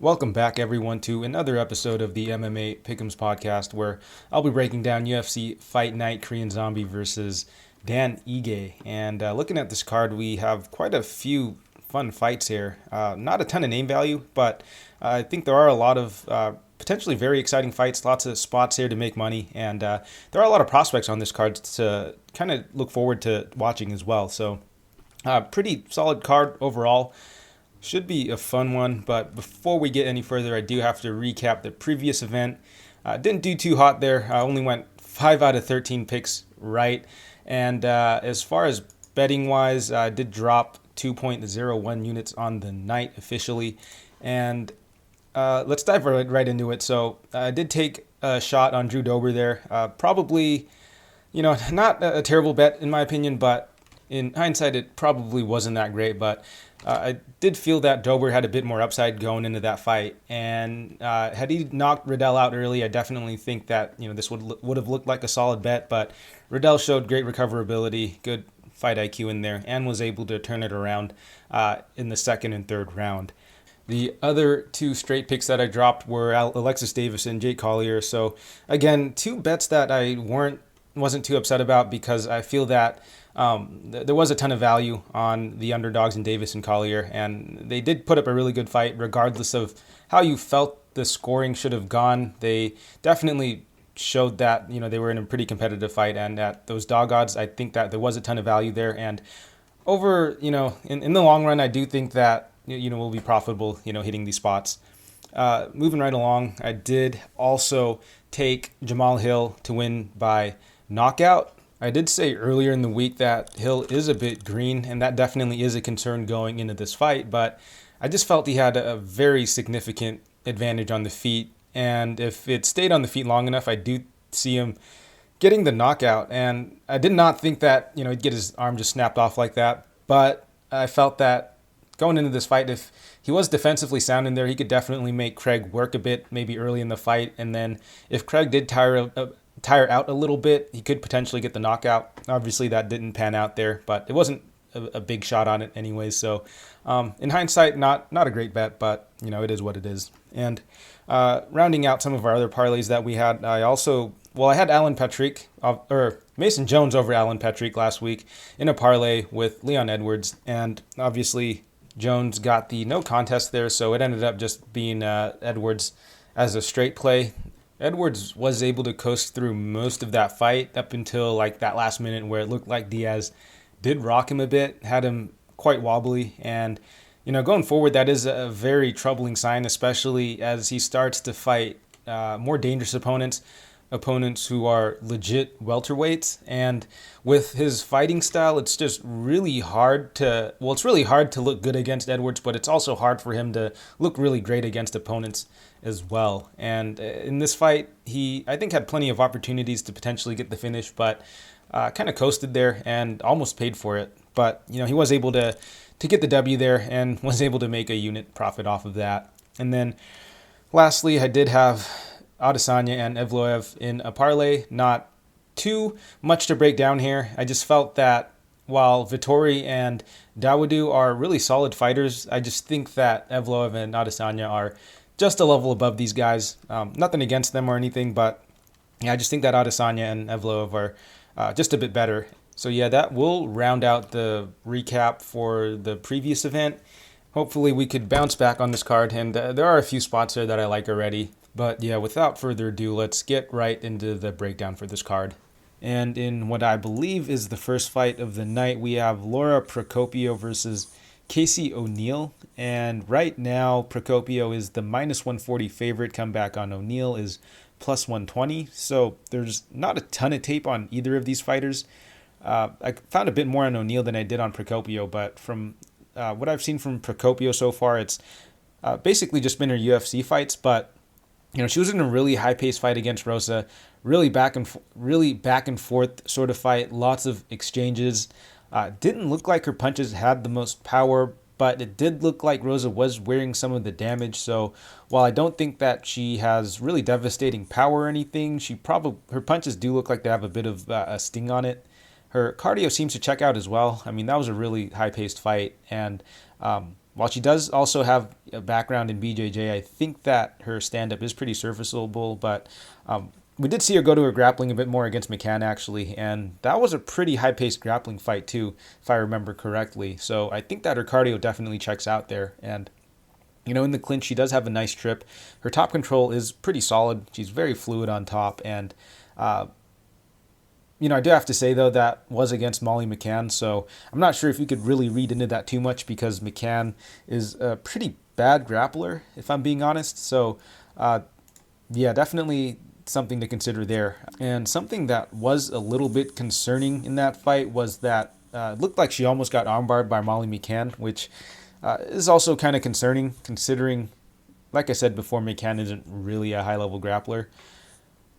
Welcome back, everyone, to another episode of the MMA Pick'ems podcast, where I'll be breaking down UFC Fight Night Korean Zombie versus Dan Ige. And looking at this card, we have quite a few fun fights here. Not a ton of name value, but I think there are a lot of potentially very exciting fights, lots of spots here to make money, and there are a lot of prospects on this card to kind of look forward to watching as well. So, pretty solid card overall. Should be a fun one, but before we get any further, I do have to recap the previous event. Didn't do too hot there. I only went 5 out of 13 picks right. And as far as betting-wise, I did drop 2.01 units on the night officially. And let's dive right into it. So I did take a shot on Drew Dober there. Probably, not a terrible bet in my opinion, but in hindsight, it probably wasn't that great. But I did feel that Dober had a bit more upside going into that fight, and had he knocked Riddell out early, I definitely think that this would have looked like a solid bet. But Riddell showed great recoverability, good fight IQ in there, and was able to turn it around in the second and third round. The other two straight picks that I dropped were Alexis Davis and Jake Collier. So again, two bets that I wasn't too upset about because I feel that there was a ton of value on the underdogs in Davis and Collier, and they did put up a really good fight regardless of how you felt the scoring should have gone. They definitely showed that they were in a pretty competitive fight, and at those dog odds, I think that there was a ton of value there. And over in the long run, I do think that we'll be profitable hitting these spots. Moving right along, I did also take Jamal Hill to win by knockout. I did say earlier in the week that Hill is a bit green, and that definitely is a concern going into this fight, but I just felt he had a very significant advantage on the feet, and if it stayed on the feet long enough, I do see him getting the knockout. And I did not think that he'd get his arm just snapped off like that, but I felt that going into this fight, if he was defensively sound in there, he could definitely make Craig work a bit, maybe early in the fight, and then if Craig did tire out a little bit, he could potentially get the knockout. Obviously, that didn't pan out there, but it wasn't a big shot on it anyways. So, in hindsight, not a great bet, but it is what it is. And rounding out some of our other parlays that we had, I had Alan Patrick or Mason Jones over Alan Patrick last week in a parlay with Leon Edwards, and obviously Jones got the no contest there, so it ended up just being Edwards as a straight play. Edwards was able to coast through most of that fight up until like that last minute where it looked like Diaz did rock him a bit, had him quite wobbly. And, going forward, that is a very troubling sign, especially as he starts to fight more dangerous opponents who are legit welterweights. And with his fighting style, it's just really hard to look good against Edwards, but it's also hard for him to look really great against opponents as well. And in this fight, he, I think, had plenty of opportunities to potentially get the finish, but kind of coasted there and almost paid for it. But, he was able to get the W there and was able to make a unit profit off of that. And then lastly, I did have Adesanya and Evloev in a parlay. Not too much to break down here. I just felt that while Vettori and Dawodu are really solid fighters, I just think that Evloev and Adesanya are just a level above these guys. Nothing against them or anything, but I just think that Adesanya and Evloev are just a bit better. So that will round out the recap for the previous event. Hopefully we could bounce back on this card, and there are a few spots there that I like already. But without further ado, let's get right into the breakdown for this card. And in what I believe is the first fight of the night, we have Lara Procopio versus Casey O'Neill. And right now, Procopio is the minus 140 favorite. Comeback on O'Neill is plus 120. So there's not a ton of tape on either of these fighters. I found a bit more on O'Neill than I did on Procopio, but from what I've seen from Procopio so far, it's basically just been her UFC fights. But she was in a really high-paced fight against Rosa, really back and forth sort of fight, lots of exchanges. Didn't look like her punches had the most power, but it did look like Rosa was wearing some of the damage. So while I don't think that she has really devastating power or anything, her punches do look like they have a bit of a sting on it. Her cardio seems to check out as well. I mean, that was a really high-paced fight, and while she does also have a background in BJJ, I think that her stand-up is pretty serviceable, but we did see her go to her grappling a bit more against McCann, actually, and that was a pretty high-paced grappling fight, too, if I remember correctly. So I think that her cardio definitely checks out there, and in the clinch, she does have a nice trip. Her top control is pretty solid. She's very fluid on top, and I do have to say, though, that was against Molly McCann, so I'm not sure if you could really read into that too much because McCann is a pretty bad grappler, if I'm being honest. So, yeah, definitely something to consider there. And something that was a little bit concerning in that fight was that it looked like she almost got armbarred by Molly McCann, which is also kind of concerning considering, like I said before, McCann isn't really a high-level grappler.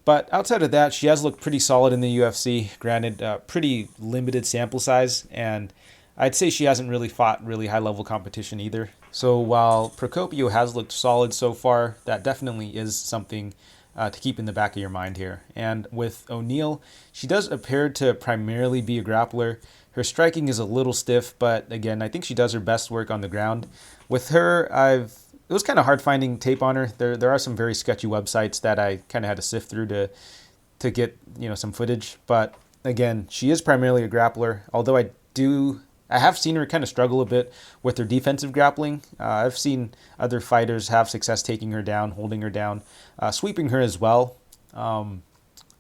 But outside of that, she has looked pretty solid in the UFC, granted pretty limited sample size, and I'd say she hasn't really fought really high-level competition either. So while Procopio has looked solid so far, that definitely is something to keep in the back of your mind here. And with O'Neal, she does appear to primarily be a grappler. Her striking is a little stiff, but again, I think she does her best work on the ground. With her, it was kind of hard finding tape on her. There are some very sketchy websites that I kind of had to sift through to get some footage. But again, she is primarily a grappler. Although I have seen her kind of struggle a bit with her defensive grappling. I've seen other fighters have success taking her down, holding her down, sweeping her as well.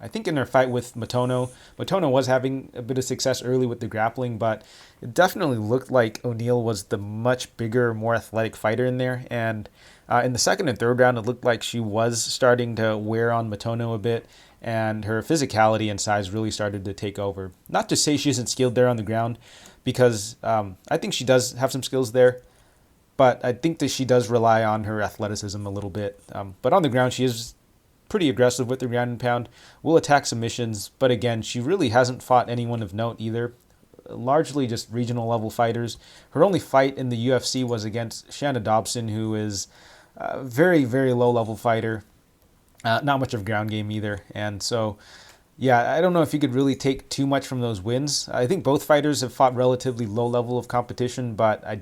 I think in her fight with Matono was having a bit of success early with the grappling, but it definitely looked like O'Neal was the much bigger, more athletic fighter in there. And in the second and third round, it looked like she was starting to wear on Matono a bit, and her physicality and size really started to take over. Not to say she isn't skilled there on the ground, because I think she does have some skills there, but I think that she does rely on her athleticism a little bit. But on the ground, she is pretty aggressive with her ground and pound, will attack submissions, but again, she really hasn't fought anyone of note either. Largely just regional level fighters. Her only fight in the UFC was against Shanna Dobson, who is a very, very low level fighter. Not much of ground game either. And so, yeah, I don't know if you could really take too much from those wins. I think both fighters have fought relatively low level of competition, but I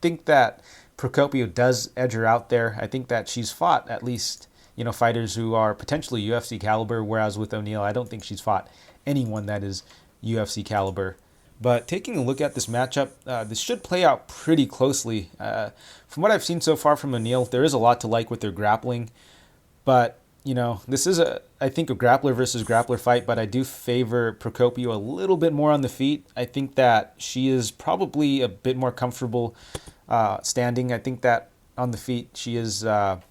think that Procopio does edge her out there. I think that she's fought at least fighters who are potentially UFC caliber, whereas with O'Neal, I don't think she's fought anyone that is UFC caliber. But taking a look at this matchup, this should play out pretty closely. From what I've seen so far from O'Neal, there is a lot to like with their grappling. But, this is, I think, a grappler versus grappler fight, but I do favor Procopio a little bit more on the feet. I think that she is probably a bit more comfortable standing. I think that on the feet, she is a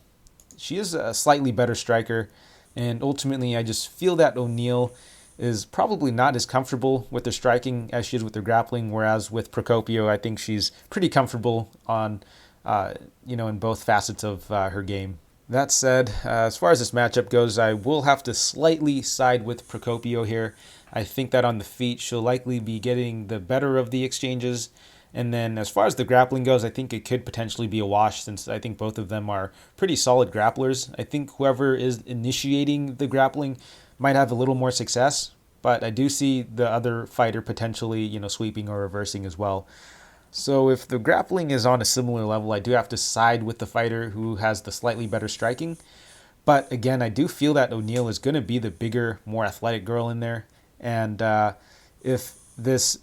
slightly better striker, and ultimately I just feel that O'Neal is probably not as comfortable with her striking as she is with her grappling, whereas with Procopio, I think she's pretty comfortable on, in both facets of her game. That said, as far as this matchup goes, I will have to slightly side with Procopio here. I think that on the feet, she'll likely be getting the better of the exchanges. And then as far as the grappling goes, I think it could potentially be a wash since I think both of them are pretty solid grapplers. I think whoever is initiating the grappling might have a little more success, but I do see the other fighter potentially, sweeping or reversing as well. So if the grappling is on a similar level, I do have to side with the fighter who has the slightly better striking. But again, I do feel that O'Neal is going to be the bigger, more athletic girl in there. And if this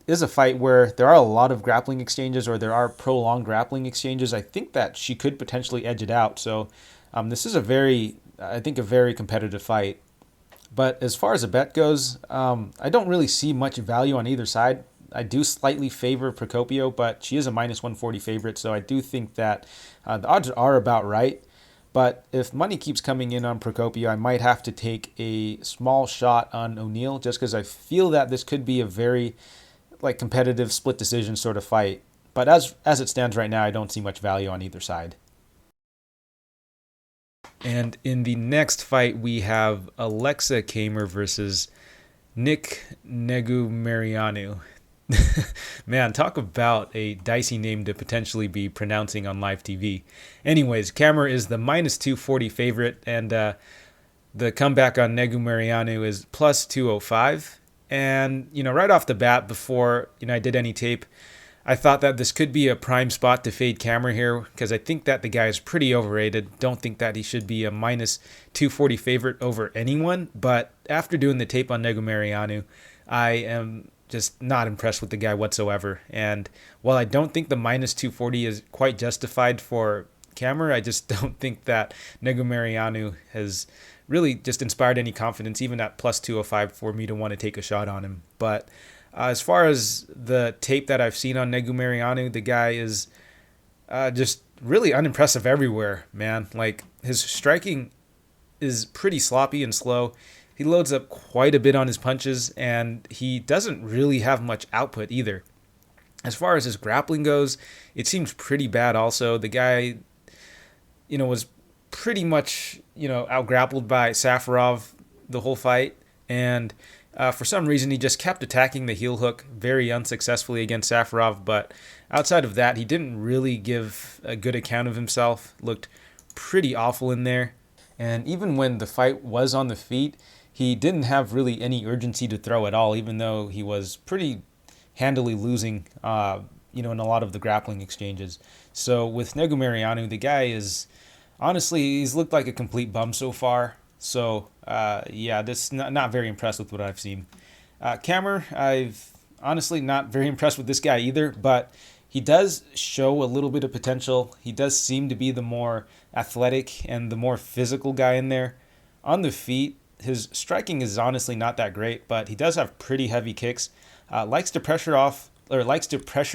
is a fight where there are a lot of grappling exchanges or there are prolonged grappling exchanges, I think that she could potentially edge it out. So this is a very competitive fight. But as far as a bet goes, I don't really see much value on either side. I do slightly favor Procopio, but she is a minus 140 favorite, so I do think that the odds are about right. But if money keeps coming in on Procopio, I might have to take a small shot on O'Neal just because I feel that this could be a very competitive split decision sort of fight. But as it stands right now, I don't see much value on either side. And in the next fight, we have Aleksa Camur versus Negumereanu. Man, talk about a dicey name to potentially be pronouncing on live TV. Anyways, Camur is the minus 240 favorite, and the comeback on Negumereanu is plus 205. And, right off the bat, before, I did any tape, I thought that this could be a prime spot to fade Camur here because I think that the guy is pretty overrated. Don't think that he should be a minus 240 favorite over anyone. But after doing the tape on Negumereanu, I am just not impressed with the guy whatsoever. And while I don't think the minus 240 is quite justified for Camur, I just don't think that Negumereanu has really just inspired any confidence, even at plus 205 for me to want to take a shot on him. But as far as the tape that I've seen on Negumereanu, the guy is just really unimpressive everywhere, man. Like, his striking is pretty sloppy and slow. He loads up quite a bit on his punches, and he doesn't really have much output either. As far as his grappling goes, it seems pretty bad also. The guy, was pretty much, out-grappled by Safarov the whole fight, and for some reason, he just kept attacking the heel hook very unsuccessfully against Safarov, but outside of that, he didn't really give a good account of himself. Looked pretty awful in there. And even when the fight was on the feet, he didn't have really any urgency to throw at all, even though he was pretty handily losing, in a lot of the grappling exchanges. So with Negumereanu, the guy is, honestly, he's looked like a complete bum so far. So, this not very impressed with what I've seen. Camur, I've honestly not very impressed with this guy either, but he does show a little bit of potential. He does seem to be the more athletic and the more physical guy in there. On the feet, his striking is honestly not that great, but he does have pretty heavy kicks. Likes to pressure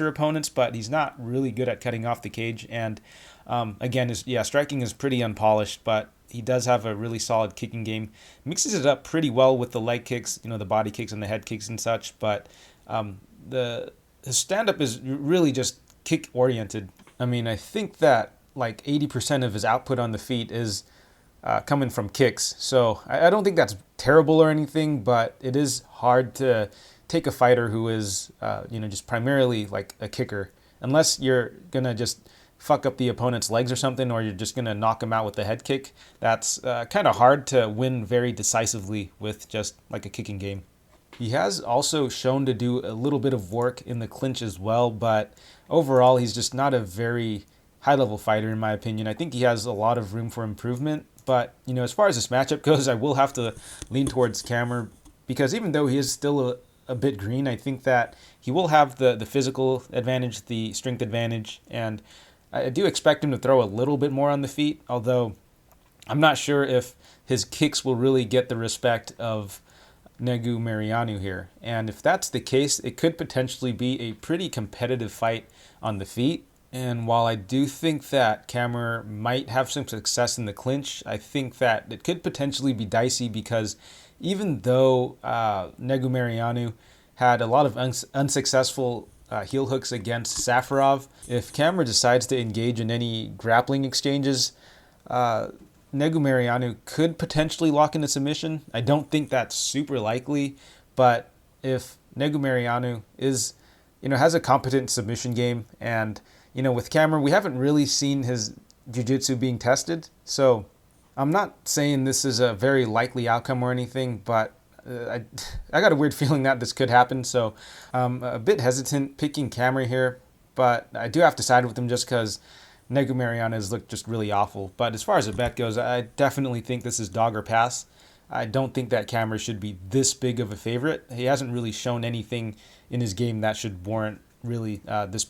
opponents, but he's not really good at cutting off the cage. And again, his striking is pretty unpolished, but he does have a really solid kicking game. Mixes it up pretty well with the leg kicks, the body kicks and the head kicks and such. But his stand-up is really just kick-oriented. I mean, I think that like 80% of his output on the feet is coming from kicks. So I don't think that's terrible or anything, but it is hard to take a fighter who is, just primarily like a kicker. Unless you're going to just fuck up the opponent's legs or something, or you're just going to knock him out with the head kick. That's kind of hard to win very decisively with just like a kicking game. He has also shown to do a little bit of work in the clinch as well, but overall he's just not a very high-level fighter in my opinion. I think he has a lot of room for improvement, but as far as this matchup goes, I will have to lean towards Camur because even though he is still a bit green, I think that he will have the physical advantage, the strength advantage, and I do expect him to throw a little bit more on the feet, although I'm not sure if his kicks will really get the respect of Negumereanu here. And if that's the case, it could potentially be a pretty competitive fight on the feet. And while I do think that Camur might have some success in the clinch, I think that it could potentially be dicey because even though Negumereanu had a lot of unsuccessful heel hooks against Safarov, if Camur decides to engage in any grappling exchanges, Negumereanu could potentially lock in a submission. I don't think that's super likely, but if Negumereanu is, has a competent submission game, and with Camur, we haven't really seen his jiu-jitsu being tested, so I'm not saying this is a very likely outcome or anything, but I got a weird feeling that this could happen, so I'm a bit hesitant picking Camur here, but I do have to side with him just because Negumereanu has looked just really awful. But as far as the bet goes, I definitely think this is dog or pass. I don't think that Camur should be this big of a favorite. He hasn't really shown anything in his game that should warrant really this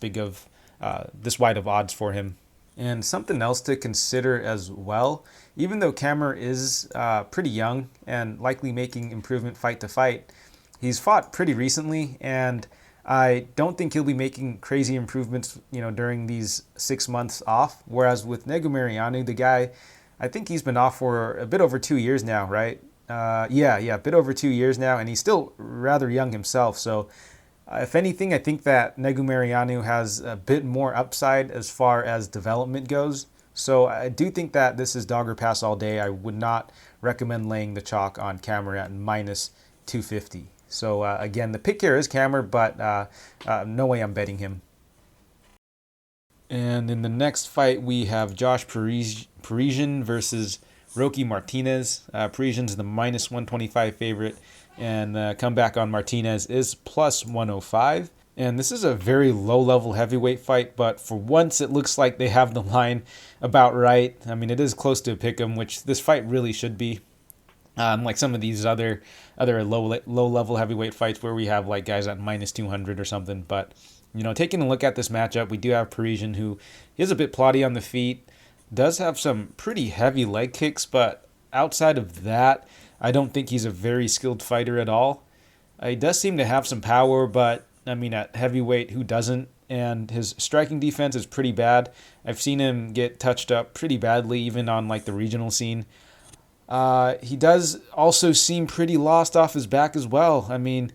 wide of odds for him. And something else to consider as well, even though Camur is pretty young and likely making improvement fight to fight, he's fought pretty recently, and I don't think he'll be making crazy improvements, during these 6 months off. Whereas with Negumereanu, the guy, I think he's been off for a bit over 2 years now, right? A bit over 2 years now, and he's still rather young himself. So if anything, I think that Negumereanu has a bit more upside as far as development goes. So I do think that this is dog or pass all day. I would not recommend laying the chalk on Camur at minus 250. So again, the pick here is Camur, but no way I'm betting him. And in the next fight, we have Josh Parisian versus Roque Martinez. Parisian's the minus 125 favorite, and comeback on Martinez is plus 105. And this is a very low-level heavyweight fight, but for once it looks like they have the line about right. I mean, it is close to a pick'em, which this fight really should be. Like some of these other low-level heavyweight fights where we have like guys at minus 200 or something. But, taking a look at this matchup, we do have Parisian, who is a bit plotty on the feet, does have some pretty heavy leg kicks, but outside of that, I don't think he's a very skilled fighter at all. He does seem to have some power, but I mean, at heavyweight, who doesn't? And his striking defense is pretty bad. I've seen him get touched up pretty badly, even on like the regional scene. He does also seem pretty lost off his back as well. I mean,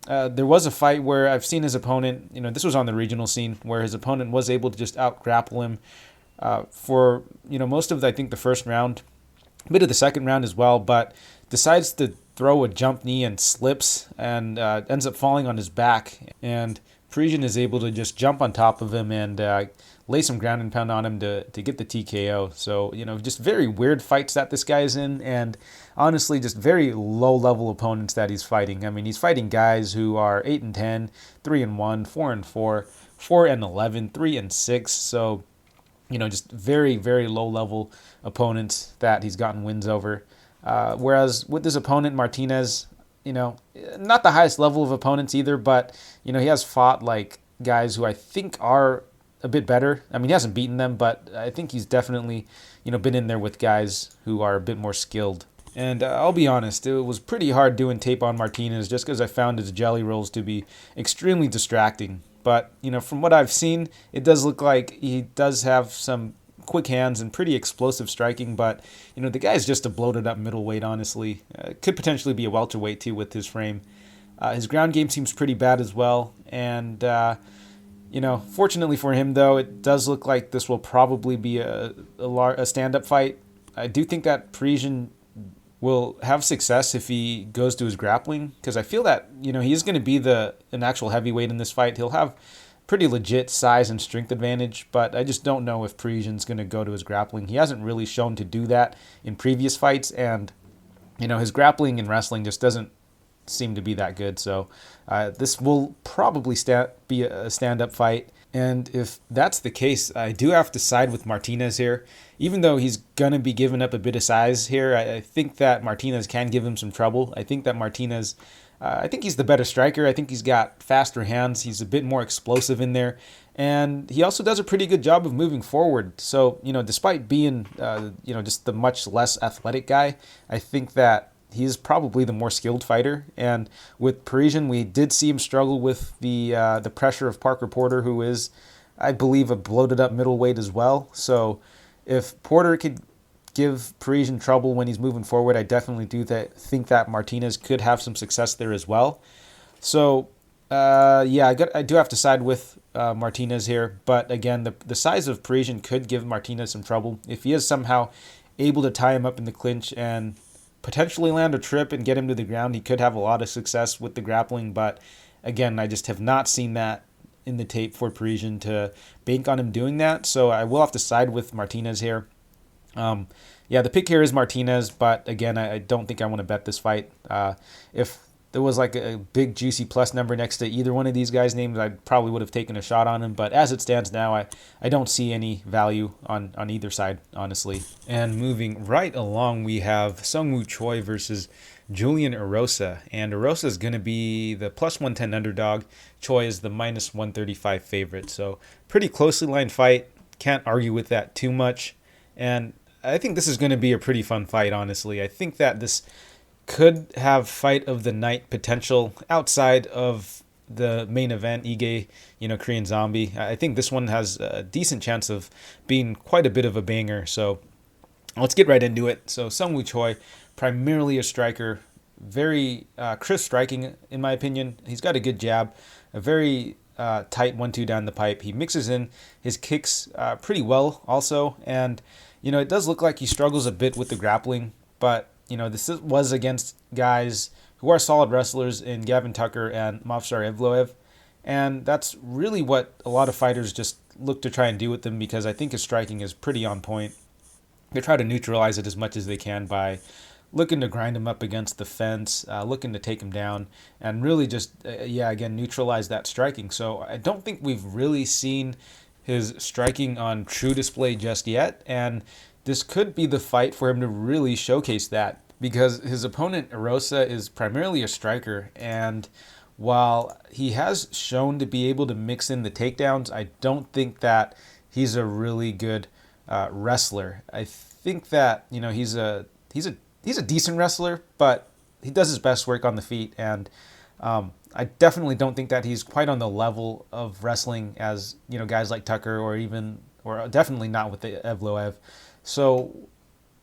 there was a fight where I've seen his opponent, this was on the regional scene, where his opponent was able to just out-grapple him for, most of, I think, the first round, a bit of the second round as well, but decides to throw a jump knee and slips and ends up falling on his back. And Parisian is able to just jump on top of him and lay some ground and pound on him to get the TKO. So, just very weird fights that this guy is in, and honestly, just very low-level opponents that he's fighting. I mean, he's fighting guys who are 8-10, 3-1, 4-4, 4-11, 3-6. So, just very, very low-level opponents that he's gotten wins over. Whereas with his opponent, Martinez, not the highest level of opponents either, but, he has fought like guys who I think are a bit better. I mean, he hasn't beaten them, but I think he's definitely, been in there with guys who are a bit more skilled. And I'll be honest, it was pretty hard doing tape on Martinez just because I found his jelly rolls to be extremely distracting. But, from what I've seen, it does look like he does have some quick hands and pretty explosive striking, but the guy's just a bloated up middleweight, honestly. Could potentially be a welterweight too with his frame. His ground game seems pretty bad as well, and fortunately for him though, it does look like this will probably be a stand-up fight. I do think that Parisian will have success if he goes to his grappling, because I feel that he is going to be an actual heavyweight in this fight. He'll have pretty legit size and strength advantage, but I just don't know if Parisian's going to go to his grappling. He hasn't really shown to do that in previous fights, and his grappling and wrestling just doesn't seem to be that good. So this will probably be a stand-up fight, and if that's the case, I do have to side with Martinez here. Even though he's going to be giving up a bit of size here, I think that Martinez can give him some trouble. I think that Martinez, I think he's the better striker. I think he's got faster hands. He's a bit more explosive in there. And he also does a pretty good job of moving forward. So, despite being, just the much less athletic guy, I think that he's probably the more skilled fighter. And with Parisian, we did see him struggle with the pressure of Parker Porter, who is, I believe, a bloated up middleweight as well. So if Porter could give Parisian trouble when he's moving forward, I definitely think that Martinez could have some success there as well. So, I do have to side with Martinez here. But again, the size of Parisian could give Martinez some trouble. If he is somehow able to tie him up in the clinch and potentially land a trip and get him to the ground, he could have a lot of success with the grappling. But again, I just have not seen that in the tape for Parisian to bank on him doing that. So I will have to side with Martinez here. The pick here is Martinez, but again, I don't think I want to bet this fight. If there was like a big juicy plus number next to either one of these guys' names, I probably would have taken a shot on him. But as it stands now, I don't see any value on either side, honestly. And moving right along, we have Seung Choi versus Julian Erosa. And Erosa is going to be the plus 110 underdog. Choi is the minus 135 favorite. So pretty closely lined fight. Can't argue with that too much. And I think this is going to be a pretty fun fight, honestly. I think that this could have fight of the night potential outside of the main event, Ige, Korean Zombie. I think this one has a decent chance of being quite a bit of a banger. So let's get right into it. So Seung Choi, primarily a striker, very crisp striking in my opinion. He's got a good jab, a very tight 1-2 down the pipe. He mixes in his kicks pretty well also, and it does look like he struggles a bit with the grappling, but this was against guys who are solid wrestlers in Gavin Tucker and Movsar Evloev, and that's really what a lot of fighters just look to try and do with him, because I think his striking is pretty on point. They try to neutralize it as much as they can by looking to grind him up against the fence, looking to take him down, and really just, again, neutralize that striking. So I don't think we've really seen his striking on true display just yet, and this could be the fight for him to really showcase that, because his opponent, Erosa, is primarily a striker, and while he has shown to be able to mix in the takedowns, I don't think that he's a really good wrestler. I think that he's a decent wrestler, but he does his best work on the feet, and I definitely don't think that he's quite on the level of wrestling as guys like Tucker or definitely not with the Evloev. So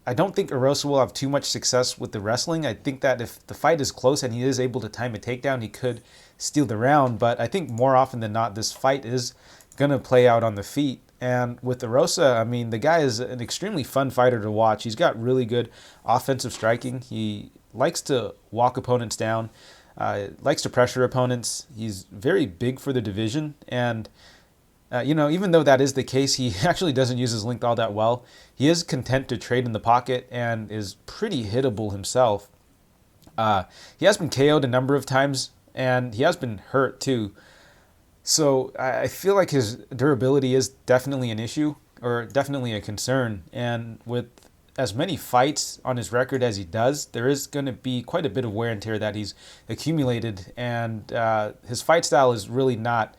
I don't think Erosa will have too much success with the wrestling. I think that if the fight is close and he is able to time a takedown, he could steal the round. But I think more often than not, this fight is going to play out on the feet. And with Erosa, I mean, the guy is an extremely fun fighter to watch. He's got really good offensive striking. He likes to walk opponents down, likes to pressure opponents. He's very big for the division. And even though that is the case, he actually doesn't use his length all that well. He is content to trade in the pocket and is pretty hittable himself. He has been KO'd a number of times, and he has been hurt too. So I feel like his durability is definitely an issue, or definitely a concern. And with as many fights on his record as he does, there is going to be quite a bit of wear and tear that he's accumulated. And his fight style is really not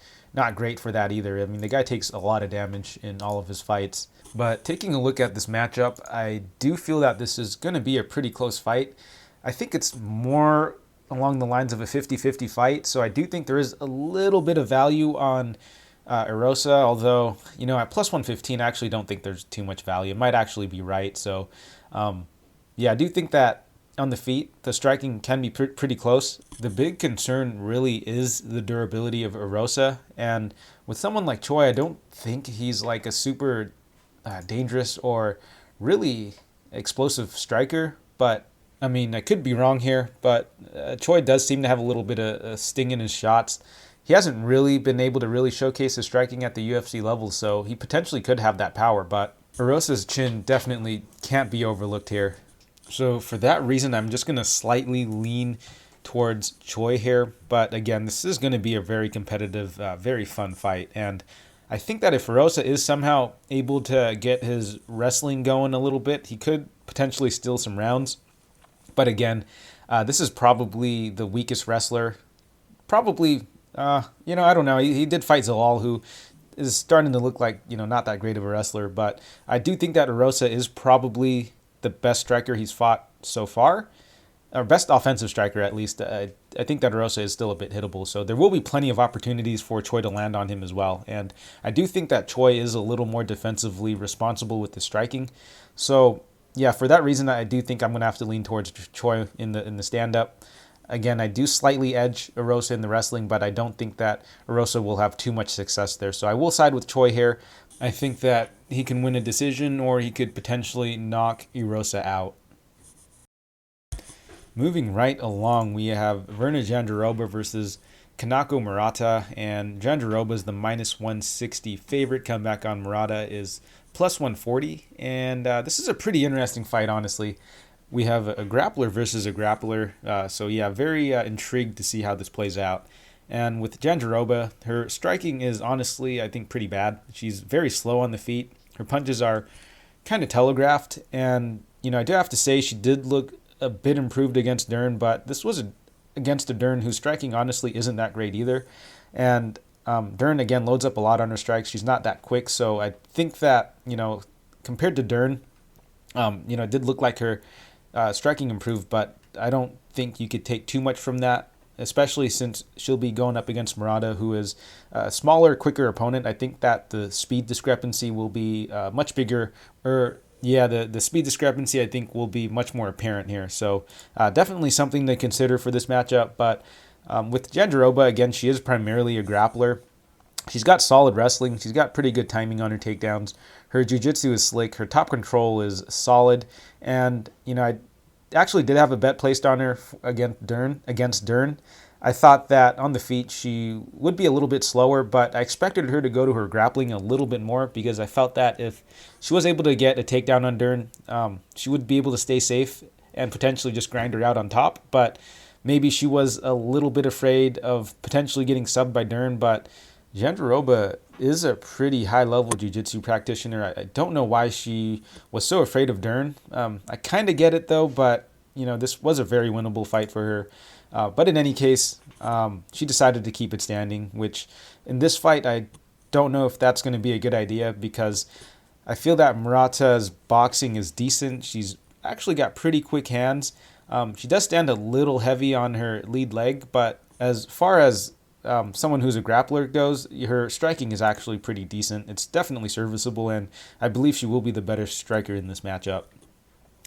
great for that either. I mean, the guy takes a lot of damage in all of his fights. But taking a look at this matchup, I do feel that this is going to be a pretty close fight. I think it's more along the lines of a 50-50 fight, so I do think there is a little bit of value on Erosa, although, at plus 115, I actually don't think there's too much value. It might actually be right. So, I do think that on the feet, the striking can be pretty close. The big concern really is the durability of Erosa, and with someone like Choi, I don't think he's like a super dangerous or really explosive striker, but I mean, I could be wrong here, but Choi does seem to have a little bit of a sting in his shots. He hasn't really been able to really showcase his striking at the UFC level, so he potentially could have that power, but Erosa's chin definitely can't be overlooked here. So for that reason, I'm just going to slightly lean towards Choi here. But again, this is going to be a very competitive, very fun fight. And I think that if Erosa is somehow able to get his wrestling going a little bit, he could potentially steal some rounds. But again, this is probably the weakest wrestler. Probably, I don't know. He did fight Zalal, who is starting to look like, not that great of a wrestler. But I do think that Erosa is probably the best striker he's fought so far, or best offensive striker at least. I think that Erosa is still a bit hittable, so there will be plenty of opportunities for Choi to land on him as well. And I do think that Choi is a little more defensively responsible with the striking. So yeah, for that reason, I do think I'm going to have to lean towards Choi in the stand-up. Again, I do slightly edge Erosa in the wrestling, but I don't think that Erosa will have too much success there. So I will side with Choi here. I think that he can win a decision, or he could potentially knock Erosa out. Moving right along, we have Virna Jandiroba versus Kanako Murata, and Jandiroba is the minus 160 favorite. Comeback on Murata is plus 140, and this is a pretty interesting fight, honestly. We have a grappler versus a grappler, very intrigued to see how this plays out. And with Jandiroba, her striking is honestly, I think, pretty bad. She's very slow on the feet. Her punches are kind of telegraphed. And, I do have to say she did look a bit improved against Dern, but this was against a Dern whose striking honestly isn't that great either. And Dern, again, loads up a lot on her strikes. She's not that quick. So I think that, compared to Dern, it did look like her striking improved, but I don't think you could take too much from that, especially since she'll be going up against Murata, who is a smaller, quicker opponent. I think that the speed discrepancy will be much bigger, the speed discrepancy I think will be much more apparent here. So definitely something to consider for this matchup. But with Jandiroba, again, she is primarily a grappler. She's got solid wrestling. She's got pretty good timing on her takedowns. Her jiu-jitsu is slick. Her top control is solid. And, I actually did have a bet placed on her against Dern. I thought that on the feet she would be a little bit slower, but I expected her to go to her grappling a little bit more because I felt that if she was able to get a takedown on Dern, she would be able to stay safe and potentially just grind her out on top. But maybe she was a little bit afraid of potentially getting subbed by Dern. But Jandiroba is a pretty high-level jiu-jitsu practitioner. I don't know why she was so afraid of Dern. I kind of get it, though, but, this was a very winnable fight for her. But in any case, she decided to keep it standing, which in this fight, I don't know if that's going to be a good idea because I feel that Murata's boxing is decent. She's actually got pretty quick hands. She does stand a little heavy on her lead leg, but as far as someone who's a grappler goes, her striking is actually pretty decent. It's definitely serviceable, and I believe she will be the better striker in this matchup.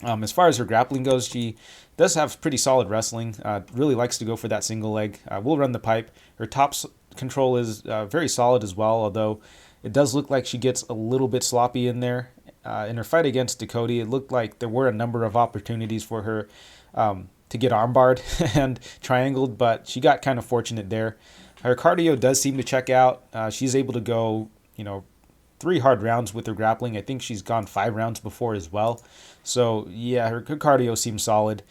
As far as her grappling goes, she does have pretty solid wrestling. Really likes to go for that single leg. Will run the pipe. Her top control is very solid as well, although it does look like she gets a little bit sloppy in there. In her fight against Dakota, it looked like there were a number of opportunities for her to get armbarred and triangled, but she got kind of fortunate there. Her cardio does seem to check out. She's able to go, 3 hard rounds with her grappling. I think she's gone 5 rounds before as well. So, yeah, her cardio seems solid.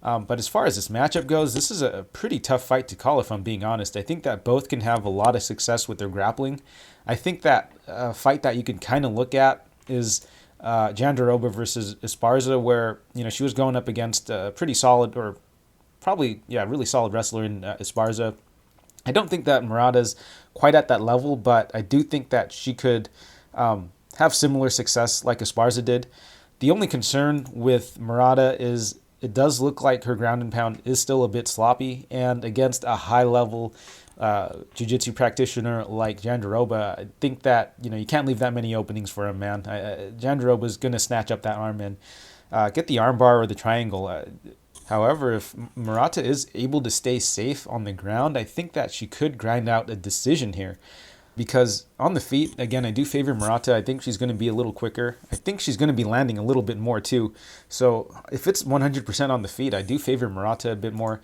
But as far as this matchup goes, this is a pretty tough fight to call, if I'm being honest. I think that both can have a lot of success with their grappling. I think that fight that you can kind of look at is Jandiroba versus Esparza, where, she was going up against a pretty solid, or probably, really solid wrestler in Esparza. I don't think that Murata's quite at that level, but I do think that she could have similar success like Esparza did. The only concern with Murata is it does look like her ground and pound is still a bit sloppy, and against a high-level jiu-jitsu practitioner like Jandiroba, I think that, you can't leave that many openings for him, man. Jandiroba is going to snatch up that arm and get the armbar or the triangle. However, if Murata is able to stay safe on the ground, I think that she could grind out a decision here. Because on the feet, again, I do favor Murata. I think she's going to be a little quicker. I think she's going to be landing a little bit more too. So if it's 100% on the feet, I do favor Murata a bit more.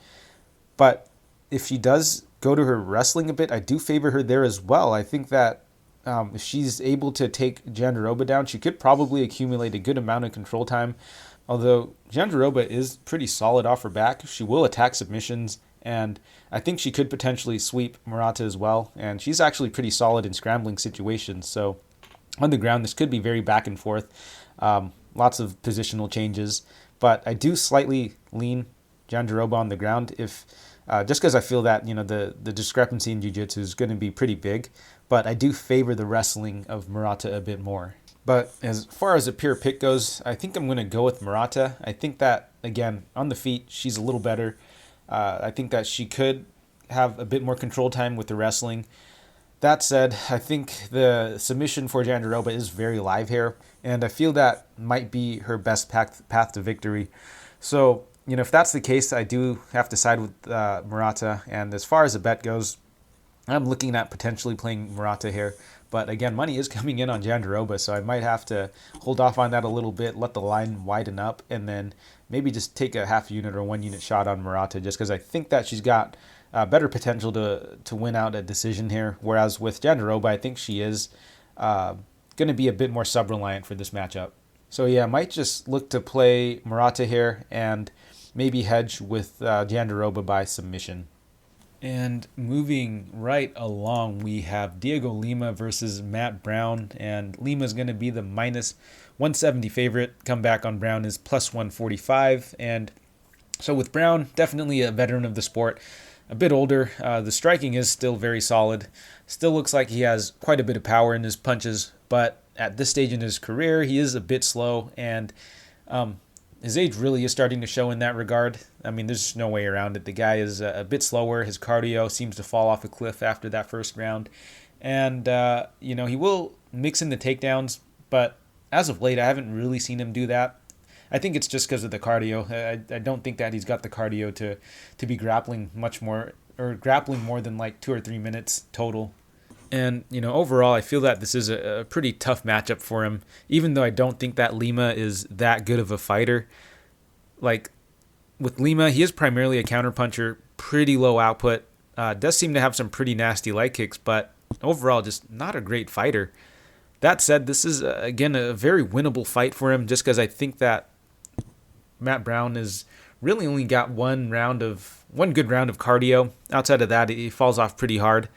But if she does go to her wrestling a bit, I do favor her there as well. I think that if she's able to take Jandiroba down, she could probably accumulate a good amount of control time. Although Jandiroba is pretty solid off her back, she will attack submissions, and I think she could potentially sweep Murata as well. And she's actually pretty solid in scrambling situations. So on the ground, this could be very back and forth. Lots of positional changes. But I do slightly lean Jandiroba on the ground if just because I feel that the discrepancy in jiu-jitsu is going to be pretty big. But I do favor the wrestling of Murata a bit more. But as far as a pure pick goes, I think I'm going to go with Murata. I think that, again, on the feet, she's a little better. I think that she could have a bit more control time with the wrestling. That said, I think the submission for Jandiroba is very live here, and I feel that might be her best path to victory. So, if that's the case, I do have to side with Murata. And as far as the bet goes, I'm looking at potentially playing Murata here. But again, money is coming in on Jandiroba, so I might have to hold off on that a little bit, let the line widen up, and then maybe just take a half unit or 1 unit shot on Murata, just because I think that she's got better potential to win out a decision here. Whereas with Jandiroba, I think she is going to be a bit more sub-reliant for this matchup. So yeah, I might just look to play Murata here and maybe hedge with Jandiroba by submission. And moving right along, we have Dhiego Lima versus Matt Brown, and Lima's going to be the minus 170 favorite. Comeback on Brown is plus 145, and so with Brown, definitely a veteran of the sport, a bit older. The striking is still very solid. Still looks like he has quite a bit of power in his punches, but at this stage in his career, he is a bit slow, and his age really is starting to show in that regard. I mean, there's no way around it. The guy is a bit slower. His cardio seems to fall off a cliff after that first round. And, he will mix in the takedowns, but as of late, I haven't really seen him do that. I think it's just because of the cardio. I don't think that he's got the cardio to be grappling much more, or grappling more than like 2 or 3 minutes total. And, overall, I feel that this is a pretty tough matchup for him, even though I don't think that Lima is that good of a fighter. Like, with Lima, he is primarily a counterpuncher, pretty low output, does seem to have some pretty nasty leg kicks, but overall, just not a great fighter. That said, this is, again, a very winnable fight for him, just because I think that Matt Brown is really only got one good round of cardio. Outside of that, he falls off pretty hard.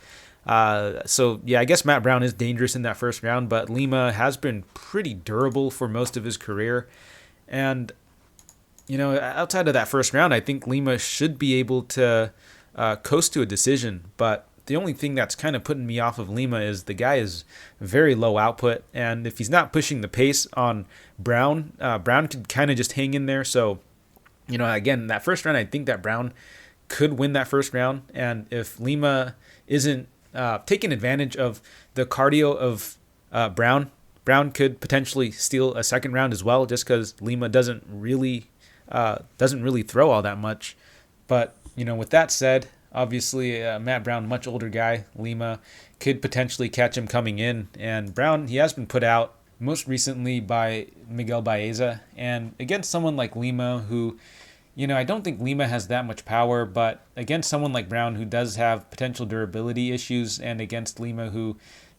So yeah, I guess Matt Brown is dangerous in that first round, but Lima has been pretty durable for most of his career. And, outside of that first round, I think Lima should be able to coast to a decision. But the only thing that's kind of putting me off of Lima is the guy is very low output. And if he's not pushing the pace on Brown, Brown could kind of just hang in there. So, again, that first round, I think that Brown could win that first round. And if Lima isn't taking advantage of the cardio of Brown could potentially steal a second round as well, just because Lima doesn't really throw all that much. But with that said, obviously Matt Brown, much older guy, Lima could potentially catch him coming in. And Brown, he has been put out most recently by Miguel Baeza, and against someone like Lima, who I don't think Lima has that much power, but against someone like Brown, who does have potential durability issues, and against Lima, who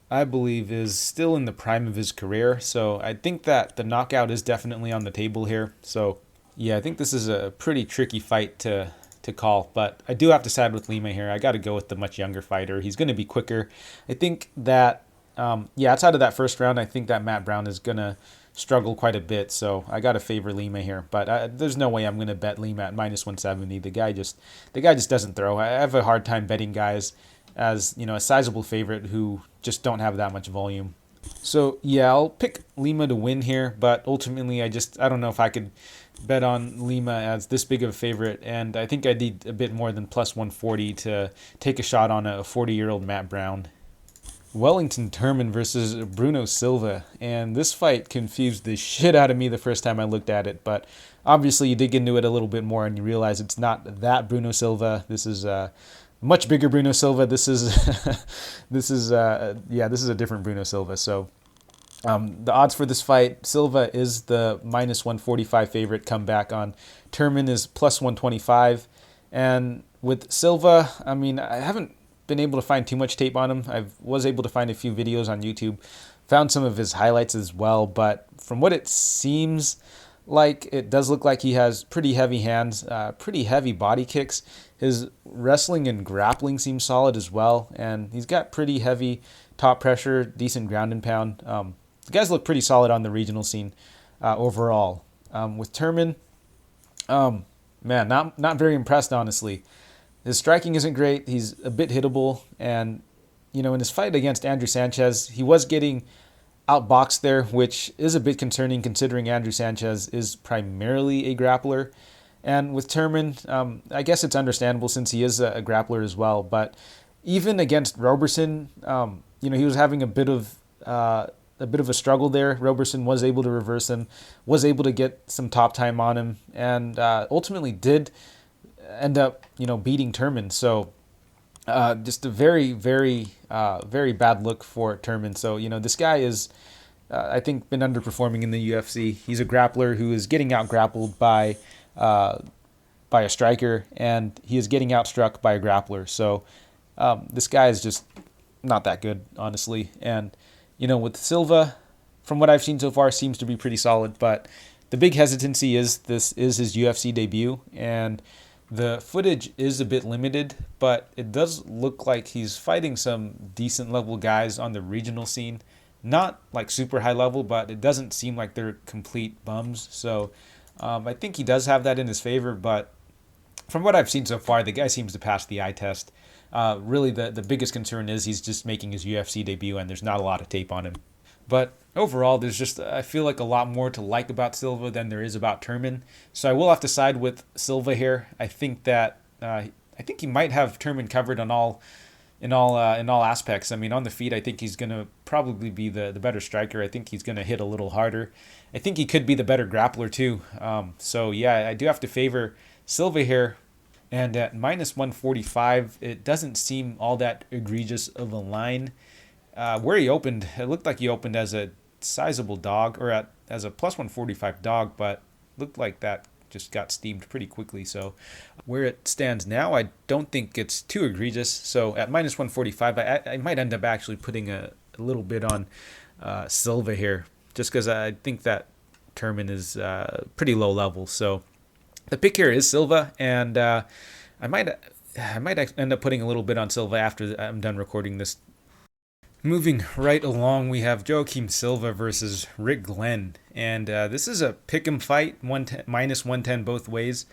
I believe is still in the prime of his career. So I think that the knockout is definitely on the table here. So yeah, I think this is a pretty tricky fight to call, but I do have to side with Lima here. I got to go with the much younger fighter. He's going to be quicker. I think that, outside of that first round, I think that Matt Brown is going to struggle quite a bit, so I got to favor Lima here. But there's no way I'm going to bet Lima at minus 170. The guy just doesn't throw. I have a hard time betting guys as a sizable favorite who just don't have that much volume. So yeah, I'll pick Lima to win here, but ultimately I don't know if I could bet on Lima as this big of a favorite, and I think I need a bit more than plus 140 to take a shot on a 40-year-old Matt Brown. Wellington Turman versus Bruno Silva, and this fight confused the shit out of me the first time I looked at it, but obviously you dig into it a little bit more and you realize it's not that Bruno Silva. This is much bigger Bruno Silva. This is this is a different Bruno Silva. So the odds for this fight, Silva is the minus 145 favorite. Comeback on Turman is plus 125, and with Silva, I haven't been able to find too much tape on him. I was able to find a few videos on YouTube, found some of his highlights as well, but from what it seems like, it does look like he has pretty heavy hands, pretty heavy body kicks. His wrestling and grappling seems solid as well, and he's got pretty heavy top pressure, decent ground and pound. The guys look pretty solid on the regional scene overall. With Turman, not very impressed, honestly. His striking isn't great. He's a bit hittable. And, in his fight against Andrew Sanchez, he was getting outboxed there, which is a bit concerning considering Andrew Sanchez is primarily a grappler. And with Turman, I guess it's understandable since he is a grappler as well. But even against Roberson, he was having a bit of a struggle there. Roberson was able to reverse him, was able to get some top time on him, and ultimately did end up, beating Turman. So just a very, very, very bad look for Turman. So, this guy is, I think, been underperforming in the UFC. He's a grappler who is getting out-grappled by a striker, and he is getting outstruck by a grappler. So this guy is just not that good, honestly. And, with Silva, from what I've seen so far, seems to be pretty solid. But the big hesitancy is this is his UFC debut, and the footage is a bit limited, but it does look like he's fighting some decent level guys on the regional scene. Not like super high level, but it doesn't seem like they're complete bums. So I think he does have that in his favor, but from what I've seen so far, the guy seems to pass the eye test. Really, the biggest concern is he's just making his UFC debut, and there's not a lot of tape on him. But overall, there's just, I feel like, a lot more to like about Silva than there is about Turman. So I will have to side with Silva here. I think that he might have Turman covered in all aspects. On the feet, I think he's going to probably be the better striker. I think he's going to hit a little harder. I think he could be the better grappler too. So yeah, I do have to favor Silva here. And at minus 145, it doesn't seem all that egregious of a line. Where he opened, it looked like he opened as a sizable dog, or as a plus 145 dog, but looked like that just got steamed pretty quickly. So where it stands now, I don't think it's too egregious. So at minus 145, I might end up actually putting a little bit on Silva here, just because I think that Turman is pretty low level. So The pick here is Silva, and I might I might end up putting a little bit on Silva after I'm done recording this. Moving right along, we have Joaquim Silva versus Rick Glenn, and this is a pick'em fight, minus 110 both ways.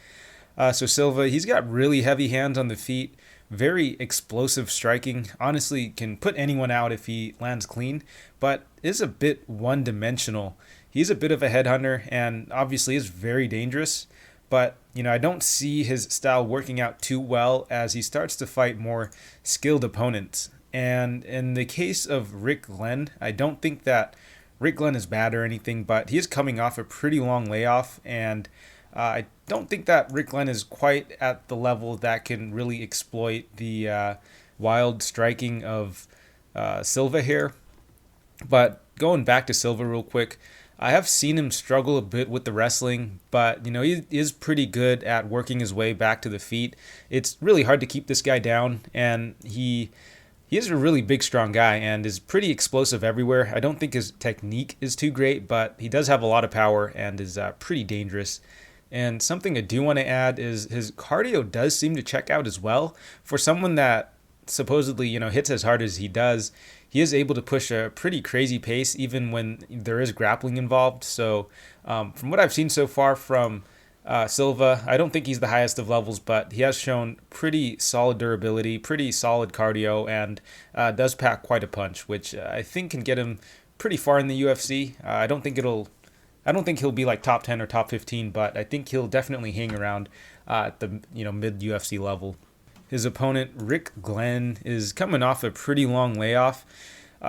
So Silva, he's got really heavy hands on the feet, very explosive striking. Honestly, can put anyone out if he lands clean, but is a bit one-dimensional. He's a bit of a headhunter, and obviously is very dangerous. But I don't see his style working out too well as he starts to fight more skilled opponents. And in the case of Rick Glenn, I don't think that Rick Glenn is bad or anything, but he is coming off a pretty long layoff, and I don't think that Rick Glenn is quite at the level that can really exploit the wild striking of Silva here. But going back to Silva real quick, I have seen him struggle a bit with the wrestling, but he is pretty good at working his way back to the feet. It's really hard to keep this guy down, and he is a really big, strong guy and is pretty explosive everywhere. I don't think his technique is too great, but he does have a lot of power and is pretty dangerous. And something I do want to add is his cardio does seem to check out as well. For someone that supposedly, hits as hard as he does, he is able to push a pretty crazy pace even when there is grappling involved. So from what I've seen so far from Silva, I don't think he's the highest of levels, but he has shown pretty solid durability, pretty solid cardio, and does pack quite a punch, which I think can get him pretty far in the UFC. I don't think he'll be like top 10 or top 15, but I think he'll definitely hang around at the mid UFC level. His opponent, Rick Glenn, is coming off a pretty long layoff.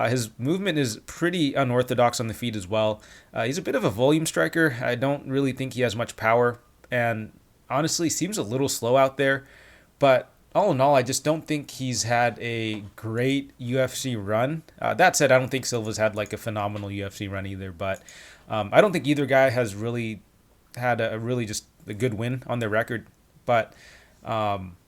His movement is pretty unorthodox on the feet as well. He's a bit of a volume striker. I don't really think he has much power, and honestly seems a little slow out there. But all in all, I just don't think he's had a great UFC run. That said, I don't think Silva's had like a phenomenal UFC run either. But I don't think either guy has really had a good win on their record. But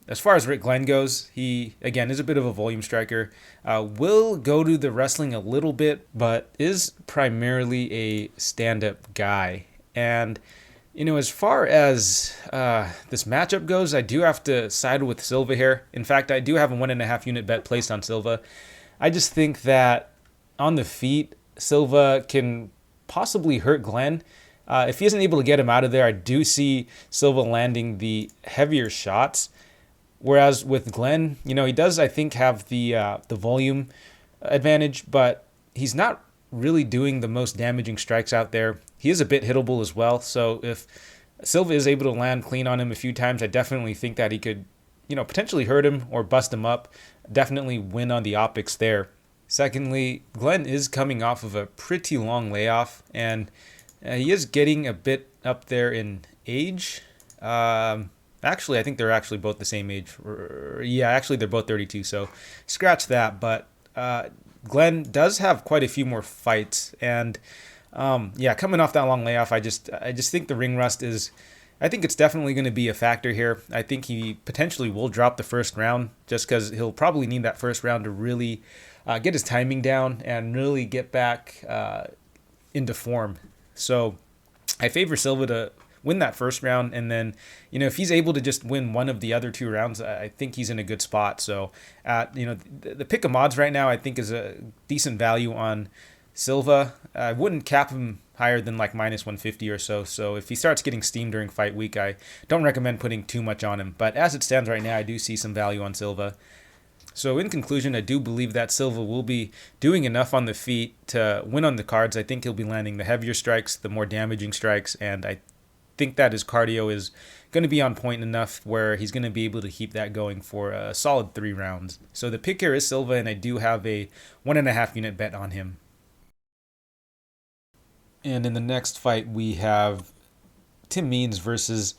as far as Rick Glenn goes, he, again, is a bit of a volume striker. Will go to the wrestling a little bit, but is primarily a stand-up guy. And, as far as this matchup goes, I do have to side with Silva here. In fact, I do have a 1.5 unit bet placed on Silva. I just think that on the feet, Silva can possibly hurt Glenn. If he isn't able to get him out of there, I do see Silva landing the heavier shots. Whereas with Glenn, he does, I think, have the volume advantage, but he's not really doing the most damaging strikes out there. He is a bit hittable as well, so if Silva is able to land clean on him a few times, I definitely think that he could, potentially hurt him or bust him up, definitely win on the optics there. Secondly, Glenn is coming off of a pretty long layoff, and he is getting a bit up there in age. Actually, I think they're actually both the same age. Yeah, actually, they're both 32, so scratch that. But Glenn does have quite a few more fights, and coming off that long layoff, I just think the ring rust is. I think it's definitely going to be a factor here. I think he potentially will drop the first round just because he'll probably need that first round to really get his timing down and really get back into form. So I favor Silva to win that first round, and then if he's able to just win one of the other two rounds, I think he's in a good spot. So at the pick of odds right now, I think is a decent value on Silva. I wouldn't cap him higher than like minus 150 or so. So if he starts getting steamed during fight week, I don't recommend putting too much on him. But as it stands right now, I do see some value on Silva. So in conclusion, I do believe that Silva will be doing enough on the feet to win on the cards. I think he'll be landing the heavier strikes, the more damaging strikes, and I think that his cardio is going to be on point enough where he's going to be able to keep that going for a solid 3 rounds. So the pick here is Silva, and I do have a 1.5 unit bet on him. And in the next fight, we have Tim Means versus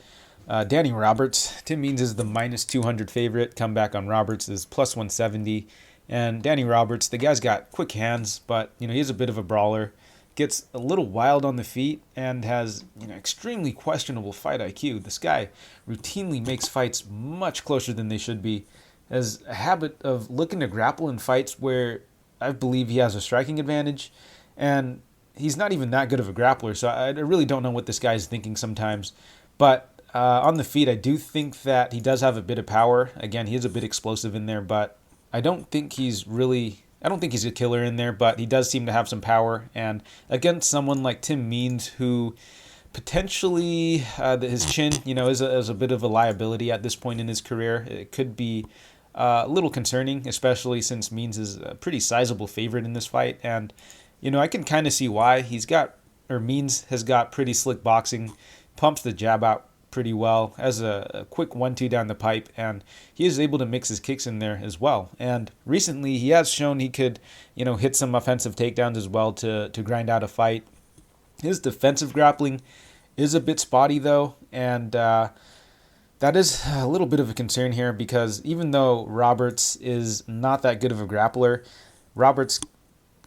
Danny Roberts. Tim Means is the minus 200 favorite. Comeback on Roberts is plus 170. And Danny Roberts, the guy's got quick hands, but he's a bit of a brawler. Gets a little wild on the feet and has extremely questionable fight IQ. This guy routinely makes fights much closer than they should be. Has a habit of looking to grapple in fights where I believe he has a striking advantage, and he's not even that good of a grappler. So I really don't know what this guy is thinking sometimes. But On the feet, I do think that he does have a bit of power. Again, he is a bit explosive in there, but I don't think he's a killer in there, but he does seem to have some power. And against someone like Tim Means, who potentially his chin, is a bit of a liability at this point in his career, it could be a little concerning, especially since Means is a pretty sizable favorite in this fight. And, I can kind of see why. Means has got pretty slick boxing, pumps the jab out pretty well, has a quick 1-2 down the pipe, and he is able to mix his kicks in there as well. And recently he has shown he could, hit some offensive takedowns as well to grind out a fight. His defensive grappling is a bit spotty though, and that is a little bit of a concern here, because even though Roberts is not that good of a grappler, Roberts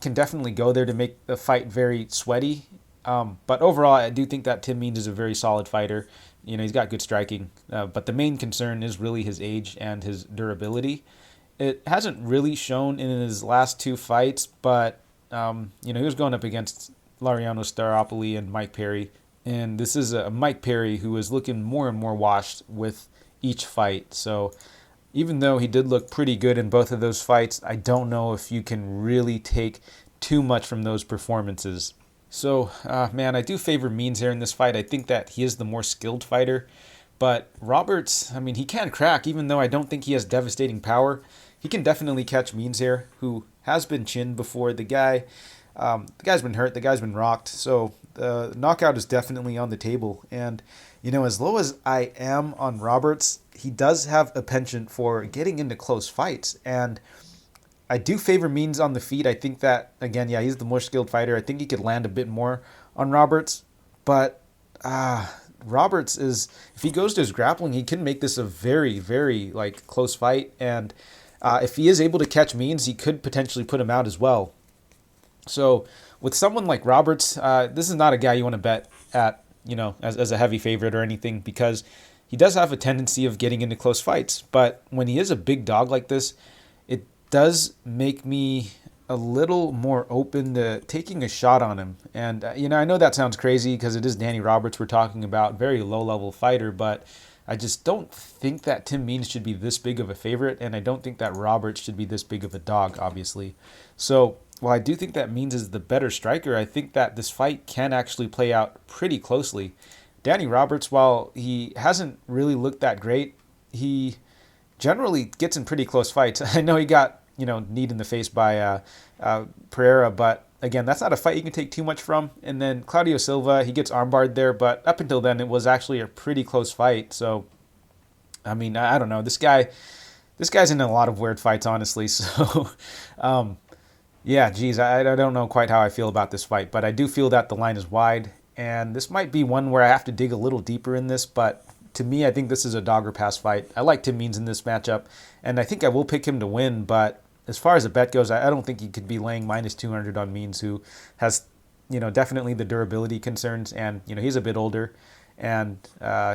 can definitely go there to make the fight very sweaty. But overall, I do think that Tim Means is a very solid fighter. He's got good striking, but the main concern is really his age and his durability. It hasn't really shown in his last 2 fights, but he was going up against Laureano Staropoli and Mike Perry, and this is a Mike Perry who is looking more and more washed with each fight. So even though he did look pretty good in both of those fights, I don't know if you can really take too much from those performances. So, I do favor Means here in this fight. I think that he is the more skilled fighter. But Roberts, he can crack, even though I don't think he has devastating power. He can definitely catch Means here, who has been chinned before. The guy's been hurt. The guy's been rocked. So the knockout is definitely on the table. And, as low as I am on Roberts, he does have a penchant for getting into close fights. And I do favor Means on the feet. I think that, again, he's the more skilled fighter. I think he could land a bit more on Roberts. But Roberts is, if he goes to his grappling, he can make this a very, very, close fight. And if he is able to catch Means, he could potentially put him out as well. So with someone like Roberts, this is not a guy you want to bet at, as a heavy favorite or anything, because he does have a tendency of getting into close fights. But when he is a big dog like this, does make me a little more open to taking a shot on him. And, I know that sounds crazy because it is Danny Roberts we're talking about, very low-level fighter, but I just don't think that Tim Means should be this big of a favorite, and I don't think that Roberts should be this big of a dog, obviously. So while I do think that Means is the better striker, I think that this fight can actually play out pretty closely. Danny Roberts, while he hasn't really looked that great, he generally gets in pretty close fights. I know he got, kneed in the face by Pereira, but again, that's not a fight you can take too much from. And then Claudio Silva, he gets armbarred there, but up until then, it was actually a pretty close fight. So, I don't know. This guy's in a lot of weird fights, honestly. So, I don't know quite how I feel about this fight, but I do feel that the line is wide, and this might be one where I have to dig a little deeper in this, but to me, I think this is a dog or pass fight. I like Tim Means in this matchup, and I think I will pick him to win. But as far as a bet goes, I don't think he could be laying minus 200 on Means, who has, definitely the durability concerns, and, he's a bit older. And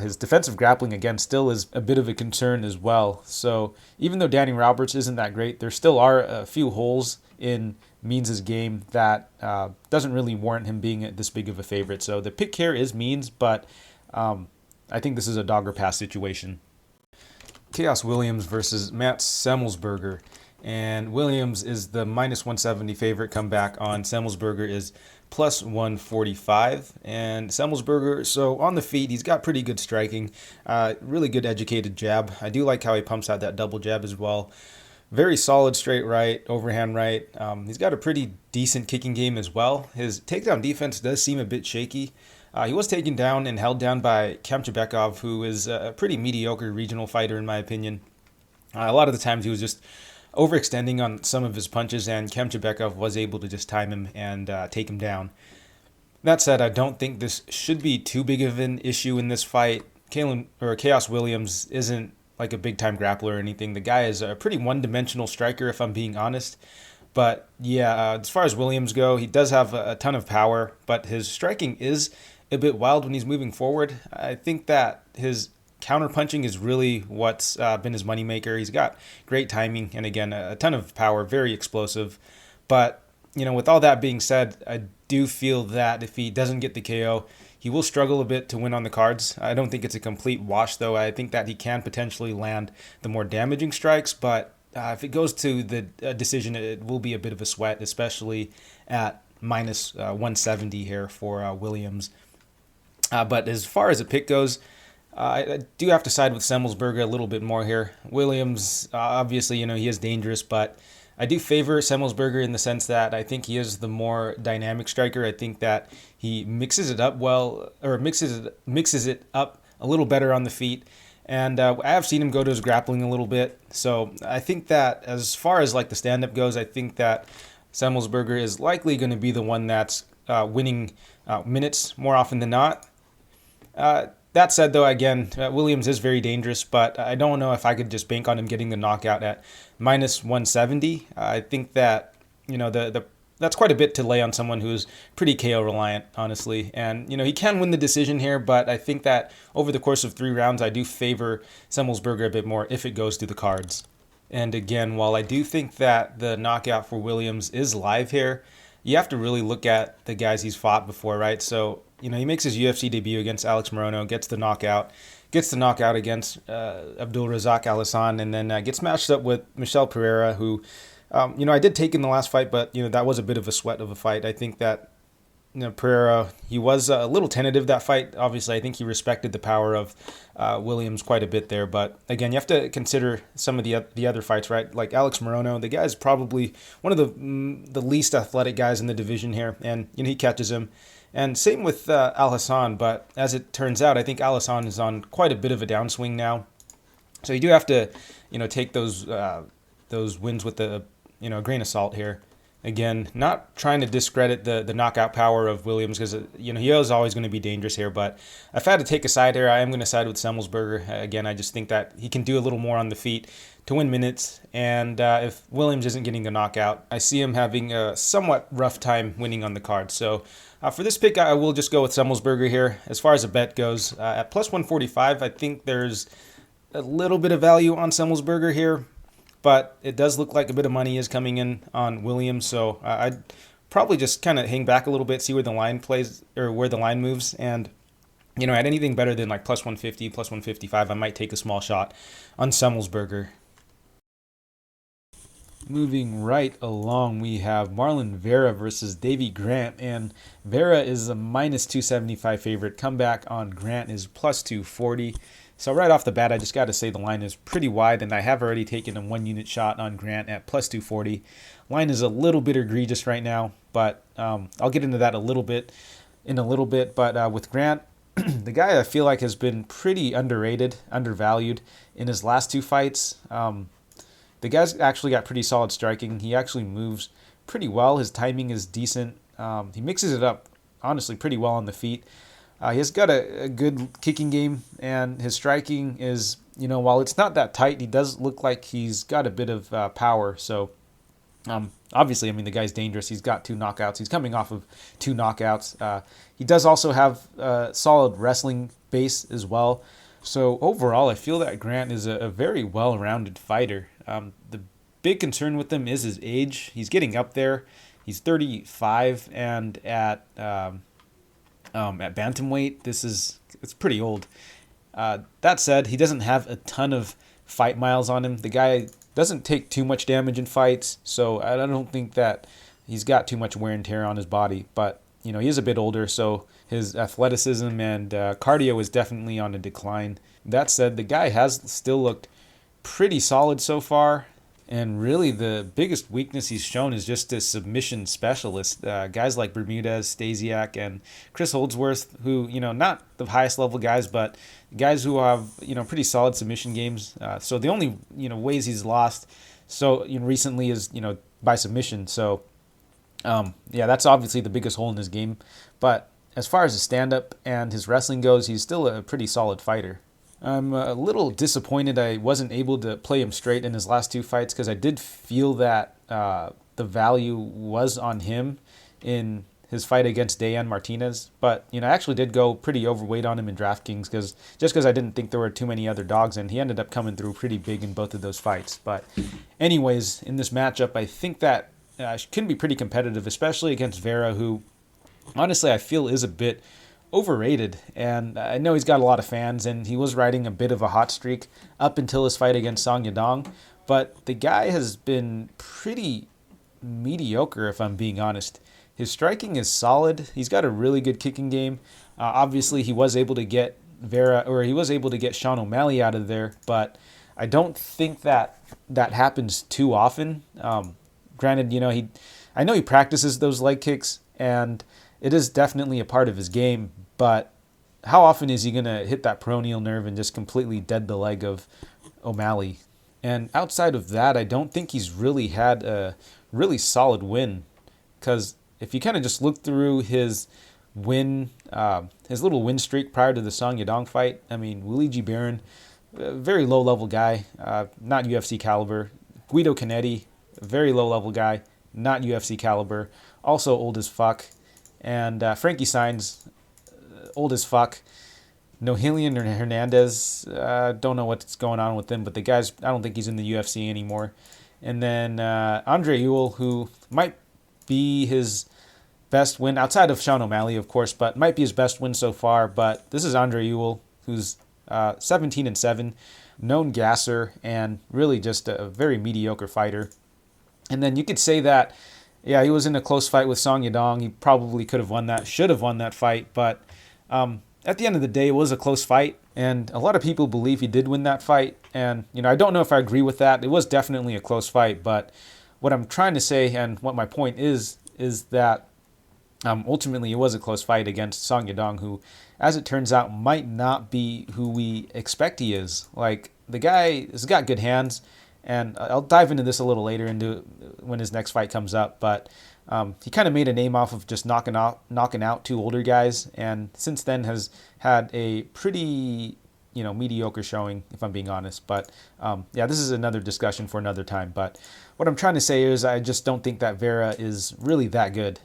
his defensive grappling, again, still is a bit of a concern as well. So even though Danny Roberts isn't that great, there still are a few holes in Means' game that doesn't really warrant him being this big of a favorite. So the pick here is Means, but I think this is a dog or pass situation. Khaos Williams versus Matt Semelsberger. And Williams is the minus 170 favorite. Comeback on Semelsberger is plus 145. And Semelsberger, so on the feet, he's got pretty good striking. Really good educated jab. I do like how he pumps out that double jab as well. Very solid straight right, overhand right. He's got a pretty decent kicking game as well. His takedown defense does seem a bit shaky. He was taken down and held down by Kamchabekov, who is a pretty mediocre regional fighter, in my opinion. A lot of the times he was just overextending on some of his punches, and Kamchabekov was able to just time him and take him down. That said, I don't think this should be too big of an issue in this fight. Khaos Williams isn't like a big-time grappler or anything. The guy is a pretty one-dimensional striker, if I'm being honest. But yeah, as far as Williams go, he does have a ton of power, but his striking is a bit wild when he's moving forward. I think that his counter-punching is really what's been his moneymaker. He's got great timing and, again, a ton of power, very explosive. But, with all that being said, I do feel that if he doesn't get the KO, he will struggle a bit to win on the cards. I don't think it's a complete wash, though. I think that he can potentially land the more damaging strikes, but if it goes to the decision, it will be a bit of a sweat, especially at minus 170 here for Williams. But as far as a pick goes, I do have to side with Semelsberger a little bit more here. Williams, obviously, he is dangerous, but I do favor Semelsberger in the sense that I think he is the more dynamic striker. I think that he mixes it up well, or mixes it up a little better on the feet. And I have seen him go to his grappling a little bit. So I think that as far as like the stand-up goes, I think that Semelsberger is likely going to be the one that's winning minutes more often than not. That said, though, again, Williams is very dangerous, but I don't know if I could just bank on him getting the knockout at minus 170. I think that, that's quite a bit to lay on someone who's pretty KO reliant, honestly. And, he can win the decision here, but I think that over the course of 3 rounds, I do favor Semelsberger a bit more if it goes to the cards. And again, while I do think that the knockout for Williams is live here, you have to really look at the guys he's fought before, right? So, he makes his UFC debut against Alex Morono, gets the knockout against Abdulrazak Alhassan, and then gets matched up with Michel Pereira, who, I did take in the last fight, but, that was a bit of a sweat of a fight. I think that, Pereira, he was a little tentative that fight. Obviously, I think he respected the power of Williams quite a bit there. But again, you have to consider some of the other fights, right? Like Alex Morono, the guy's probably one of the least athletic guys in the division here, and he catches him. And same with Alhassan, but as it turns out, I think Alhassan is on quite a bit of a downswing now. So you do have to, take those wins with a grain of salt here. Again, not trying to discredit the knockout power of Williams because, he is always going to be dangerous here. But if I had to take a side here, I am going to side with Semelsberger. Again, I just think that he can do a little more on the feet to win minutes. And if Williams isn't getting the knockout, I see him having a somewhat rough time winning on the card. So for this pick, I will just go with Semelsberger here. As far as a bet goes, at plus 145, I think there's a little bit of value on Semelsberger here. But it does look like a bit of money is coming in on Williams, so I'd probably just kind of hang back a little bit, see where the line plays or where the line moves, and at anything better than like plus 150, plus 155, I might take a small shot on Semelsberger. Moving right along, we have Marlon Vera versus Davey Grant, and Vera is a minus 275 favorite. Comeback on Grant is plus 240. So right off the bat, I just got to say the line is pretty wide, and I have already taken a 1-unit shot on Grant at plus 240. Line is a little bit egregious right now, but I'll get into that a little bit. But with Grant, the guy I feel like has been pretty underrated, undervalued in his last 2 fights. The guy's actually got pretty solid striking. He actually moves pretty well. His timing is decent. He mixes it up, honestly, pretty well on the feet. He has got a good kicking game, and his striking is, while it's not that tight, he does look like he's got a bit of power. So, obviously, the guy's dangerous. He's got 2 knockouts. He's coming off of 2 knockouts. He does also have a solid wrestling base as well. So, overall, I feel that Grant is a very well-rounded fighter. The big concern with him is his age. He's getting up there. He's 35, and at bantamweight, it's pretty old. That said, he doesn't have a ton of fight miles on him. The guy doesn't take too much damage in fights, so I don't think that he's got too much wear and tear on his body. But he is a bit older, so his athleticism and cardio is definitely on a decline. That said, the guy has still looked pretty solid so far. And really, the biggest weakness he's shown is just a submission specialist. Guys like Bermudez, Stasiak, and Chris Holdsworth, who, not the highest level guys, but guys who have, pretty solid submission games. So the only, ways he's lost recently is, by submission. So, that's obviously the biggest hole in his game. But as far as his stand-up and his wrestling goes, he's still a pretty solid fighter. I'm a little disappointed I wasn't able to play him straight in his last 2 fights because I did feel that the value was on him in his fight against Martinez. But, I actually did go pretty overweight on him in DraftKings because I didn't think there were too many other dogs, and he ended up coming through pretty big in both of those fights. But anyways, in this matchup, I think that can be pretty competitive, especially against Vera, who honestly I feel is a bit overrated. And I know he's got a lot of fans, and he was riding a bit of a hot streak up until his fight against Song Yadong. But the guy has been pretty mediocre, if I'm being honest. His striking is solid. He's got a really good kicking game. Obviously, he was able to get he was able to get Sean O'Malley out of there, but I don't think that happens too often. Granted, I know he practices those leg kicks, and it is definitely a part of his game, but how often is he going to hit that peroneal nerve and just completely dead the leg of O'Malley? And outside of that, I don't think he's really had a really solid win, because if you kind of just look through his little win streak prior to the Song Yadong fight, I mean, Luigi Barron, very low-level guy, not UFC caliber. Guido Canetti, very low-level guy, not UFC caliber, also old as fuck. And Frankie Saenz, old as fuck. Nohilian Hernandez, don't know what's going on with him, but the guy's, I don't think he's in the UFC anymore. And then Andre Ewell, who might be his best win, outside of Sean O'Malley, of course, but might be his best win so far. But this is Andre Ewell, who's 17-7, known gasser, and really just a very mediocre fighter. And then you could say that, yeah, he was in a close fight with Song Yadong. He probably could have won that, should have won that fight, but at the end of the day, it was a close fight, and a lot of people believe he did win that fight. And, I don't know if I agree with that. It was definitely a close fight, but what I'm trying to say, and what my point is that ultimately it was a close fight against Song Yadong, who, as it turns out, might not be who we expect he is. Like, the guy has got good hands, and I'll dive into this a little later when his next fight comes up, but he kind of made a name off of just knocking out two older guys, and since then has had a pretty mediocre showing, if I'm being honest. But yeah, this is another discussion for another time. But what I'm trying to say is I just don't think that Vera is really that good.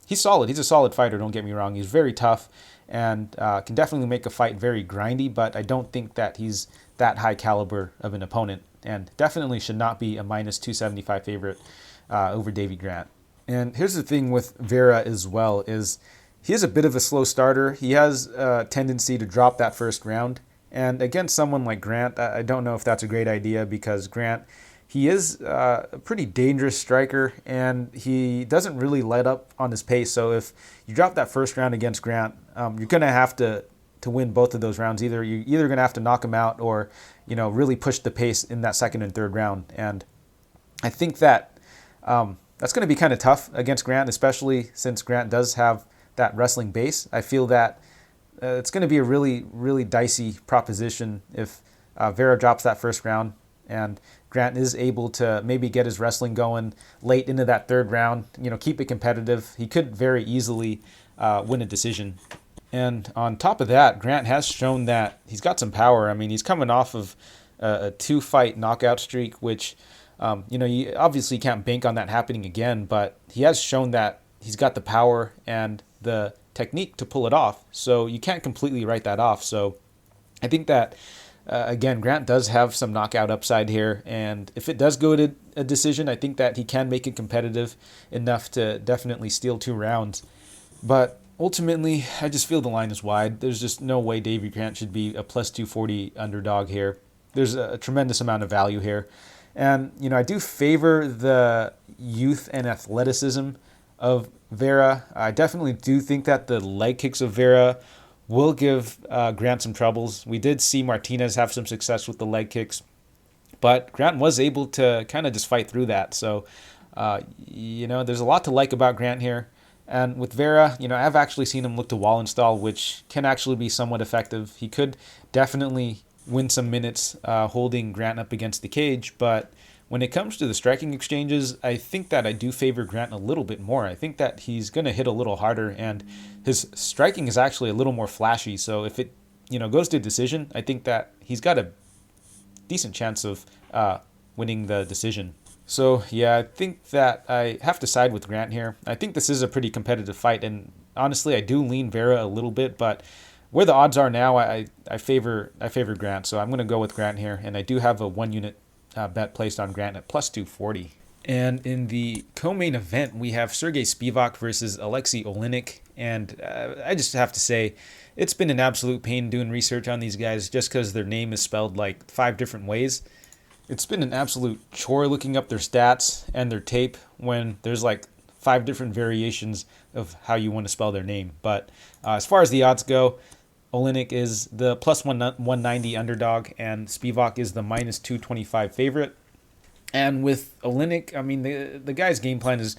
He's solid. He's a solid fighter, don't get me wrong. He's very tough and can definitely make a fight very grindy, but I don't think that he's that high caliber of an opponent, and definitely should not be a minus 275 favorite over Davey Grant. And here's the thing with Vera as well, is he is a bit of a slow starter. He has a tendency to drop that first round. And against someone like Grant, I don't know if that's a great idea, because Grant, he is a pretty dangerous striker, and he doesn't really let up on his pace. So if you drop that first round against Grant, you're going to have to win both of those rounds. You're either going to have to knock him out or, really push the pace in that second and third round. And I think that that's going to be kind of tough against Grant, especially since Grant does have that wrestling base. I feel that it's going to be a really, really dicey proposition if Vera drops that first round and Grant is able to maybe get his wrestling going late into that third round, keep it competitive. He could very easily win a decision. And on top of that, Grant has shown that he's got some power. I mean, he's coming off of a 2-fight knockout streak, which you obviously can't bank on that happening again, but he has shown that he's got the power and the technique to pull it off. So you can't completely write that off. So I think that, again, Grant does have some knockout upside here. And if it does go to a decision, I think that he can make it competitive enough to definitely steal 2 rounds. But ultimately, I just feel the line is wide. There's just no way Davey Grant should be a plus 240 underdog here. There's a tremendous amount of value here. And, I do favor the youth and athleticism of Vera. I definitely do think that the leg kicks of Vera will give Grant some troubles. We did see Martinez have some success with the leg kicks, but Grant was able to kind of just fight through that. So, there's a lot to like about Grant here. And with Vera, I've actually seen him look to Wallenstall, which can actually be somewhat effective. He could definitely win some minutes holding Grant up against the cage, but when it comes to the striking exchanges, I think that I do favor Grant a little bit more. I think that he's going to hit a little harder, and his striking is actually a little more flashy. So if it goes to decision, I think that he's got a decent chance of winning the decision. So yeah, I think that I have to side with Grant here. I think this is a pretty competitive fight, and honestly, I do lean Vera a little bit, but where the odds are now, I favor Grant. So I'm going to go with Grant here, and I do have a 1-unit bet placed on Grant at plus 240. And in the co-main event, we have Sergey Spivak versus Aleksei Oleinik. And I just have to say, it's been an absolute pain doing research on these guys just because their name is spelled like 5 different ways. It's been an absolute chore looking up their stats and their tape when there's like 5 different variations of how you want to spell their name. But as far as the odds go, Oleinik is the plus 190 underdog, and Spivak is the minus 225 favorite. And with Oleinik, I mean, the guy's game plan is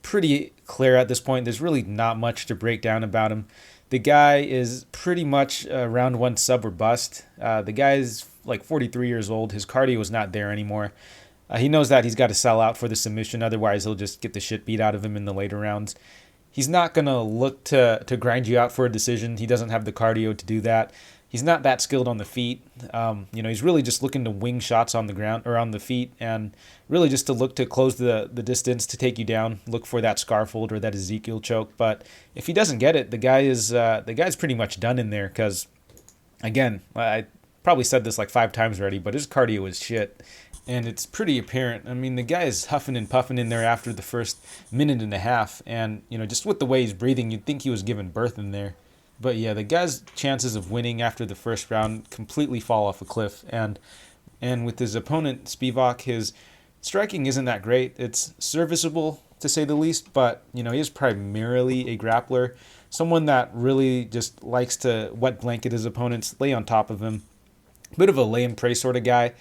pretty clear at this point. There's really not much to break down about him. The guy is pretty much round 1 sub or bust. The guy's like 43 years old. His cardio is not there anymore. He knows that he's got to sell out for the submission. Otherwise, he'll just get the shit beat out of him in the later rounds. He's not going to look to grind you out for a decision. He doesn't have the cardio to do that. He's not that skilled on the feet. He's really just looking to wing shots on the ground or on the feet, and really just to look to close the distance to take you down. Look for that scarfold or that Ezekiel choke. But if he doesn't get it, the guy's pretty much done in there. Because again, I probably said this like 5 times already, but his cardio is shit, and it's pretty apparent. I mean, the guy is huffing and puffing in there after the first minute and a half, and just with the way he's breathing, you'd think he was giving birth in there. But yeah, the guy's chances of winning after the first round completely fall off a cliff. And with his opponent, Spivak, his striking isn't that great. It's serviceable, to say the least, but, he is primarily a grappler. Someone that really just likes to wet blanket his opponents, lay on top of him. Bit of a lay and pray sort of guy.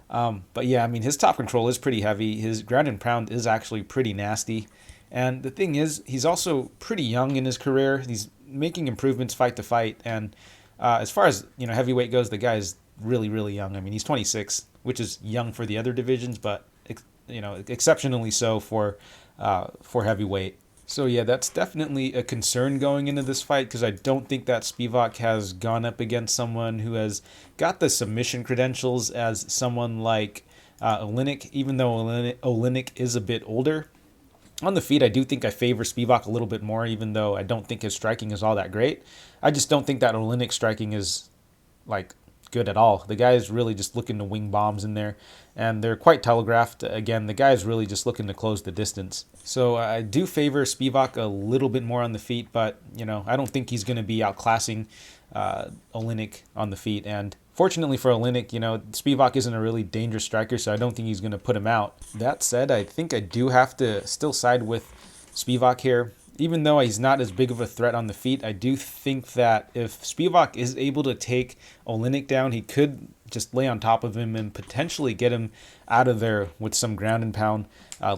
But yeah, I mean, his top control is pretty heavy. His ground and pound is actually pretty nasty. And the thing is, he's also pretty young in his career. He's making improvements fight to fight, and as far as heavyweight goes, the guy is really, really young. I mean, he's 26, which is young for the other divisions, but exceptionally so for heavyweight. So yeah, that's definitely a concern going into this fight, because I don't think that Spivak has gone up against someone who has got the submission credentials as someone like Oleinik, even though Oleinik is a bit older. On the feet, I do think I favor Spivak a little bit more, even though I don't think his striking is all that great. I just don't think that Oleinik's striking is, like, good at all. The guy is really just looking to wing bombs in there, and they're quite telegraphed. Again, the guy is really just looking to close the distance. So I do favor Spivak a little bit more on the feet, but, I don't think he's going to be outclassing Oleinik on the feet. And fortunately for Oleinik, Spivak isn't a really dangerous striker, so I don't think he's going to put him out. That said, I think I do have to still side with Spivak here. Even though he's not as big of a threat on the feet, I do think that if Spivak is able to take Oleinik down, he could just lay on top of him and potentially get him out of there with some ground and pound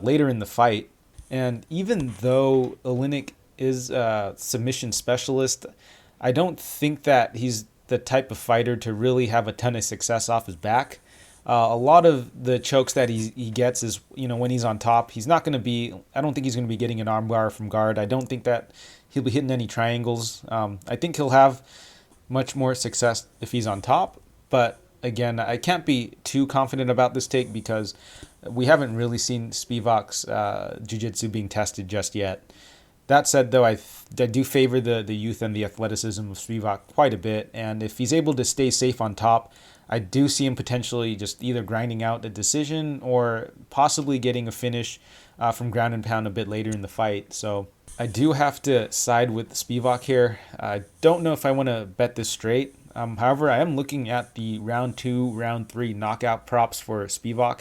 later in the fight. And even though Oleinik is a submission specialist, I don't think that he's the type of fighter to really have a ton of success off his back. A lot of the chokes that he gets is, when he's on top, he's not going to be, I don't think he's going to be getting an armbar from guard. I don't think that he'll be hitting any triangles. I think he'll have much more success if he's on top. But again, I can't be too confident about this take because we haven't really seen Spivak's jiu-jitsu being tested just yet. That said, though, I do favor the youth and the athleticism of Spivak quite a bit. And if he's able to stay safe on top, I do see him potentially just either grinding out a decision or possibly getting a finish from ground and pound a bit later in the fight. So I do have to side with Spivak here. I don't know if I want to bet this straight. However, I am looking at the round 2, round 3 knockout props for Spivak,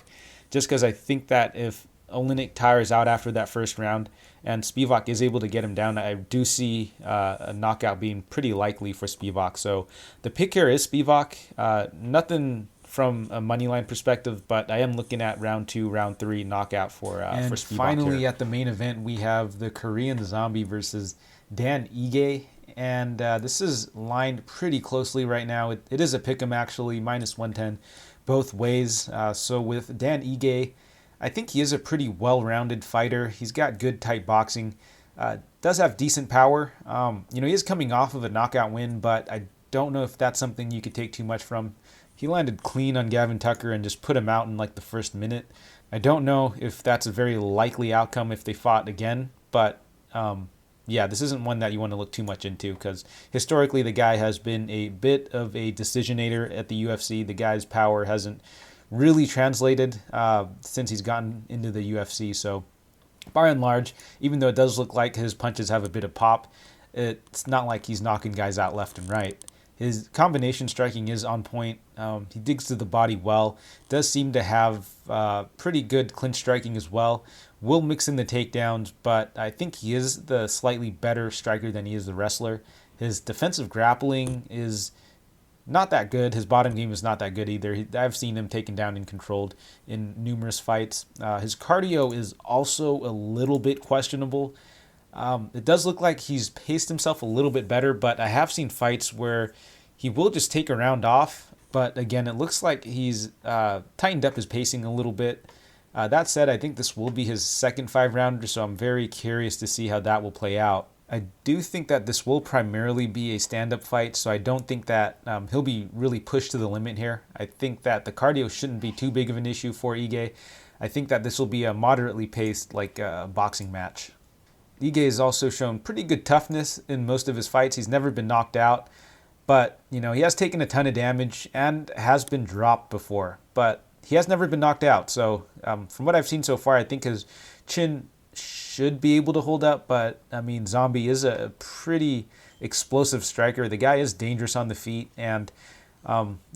just because I think that if Oleinik tires out after that first round and Spivak is able to get him down, I do see a knockout being pretty likely for Spivak. So the pick here is Spivak. Nothing from a money line perspective, but I am looking at round 2, round 3 knockout for Spivak. And finally, here at the main event, we have the Korean Zombie versus Dan Ige. And this is lined pretty closely right now. It is a pick'em, actually, minus 110 both ways. So with Dan Ige, I think he is a pretty well-rounded fighter. He's got good, tight boxing. Does have decent power. He is coming off of a knockout win, but I don't know if that's something you could take too much from. He landed clean on Gavin Tucker and just put him out in like the first minute. I don't know if that's a very likely outcome if they fought again, but yeah, this isn't one that you want to look too much into because historically the guy has been a bit of a decisionator at the UFC. The guy's power hasn't really translated since he's gotten into the UFC. So by and large, even though it does look like his punches have a bit of pop, it's not like he's knocking guys out left and right. His combination striking is on point. He digs to the body well. Does seem to have pretty good clinch striking as well. Will mix in the takedowns, but I think he is the slightly better striker than he is the wrestler. His defensive grappling is not that good. His bottom game is not that good either. I've seen him taken down and controlled in numerous fights. His cardio is also a little bit questionable. It does look like he's paced himself a little bit better, but I have seen fights where he will just take a round off. But again, it looks like he's tightened up his pacing a little bit. That said, I think this will be his second 5-rounder, so I'm very curious to see how that will play out. I do think that this will primarily be a stand-up fight, so I don't think that he'll be really pushed to the limit here. I think that the cardio shouldn't be too big of an issue for Ige. I think that this will be a moderately paced, like boxing match. Ige has also shown pretty good toughness in most of his fights. He's never been knocked out, but he has taken a ton of damage and has been dropped before, but he has never been knocked out. So from what I've seen so far, I think his chin should be able to hold up, but Zombie is a pretty explosive striker. The guy is dangerous on the feet, and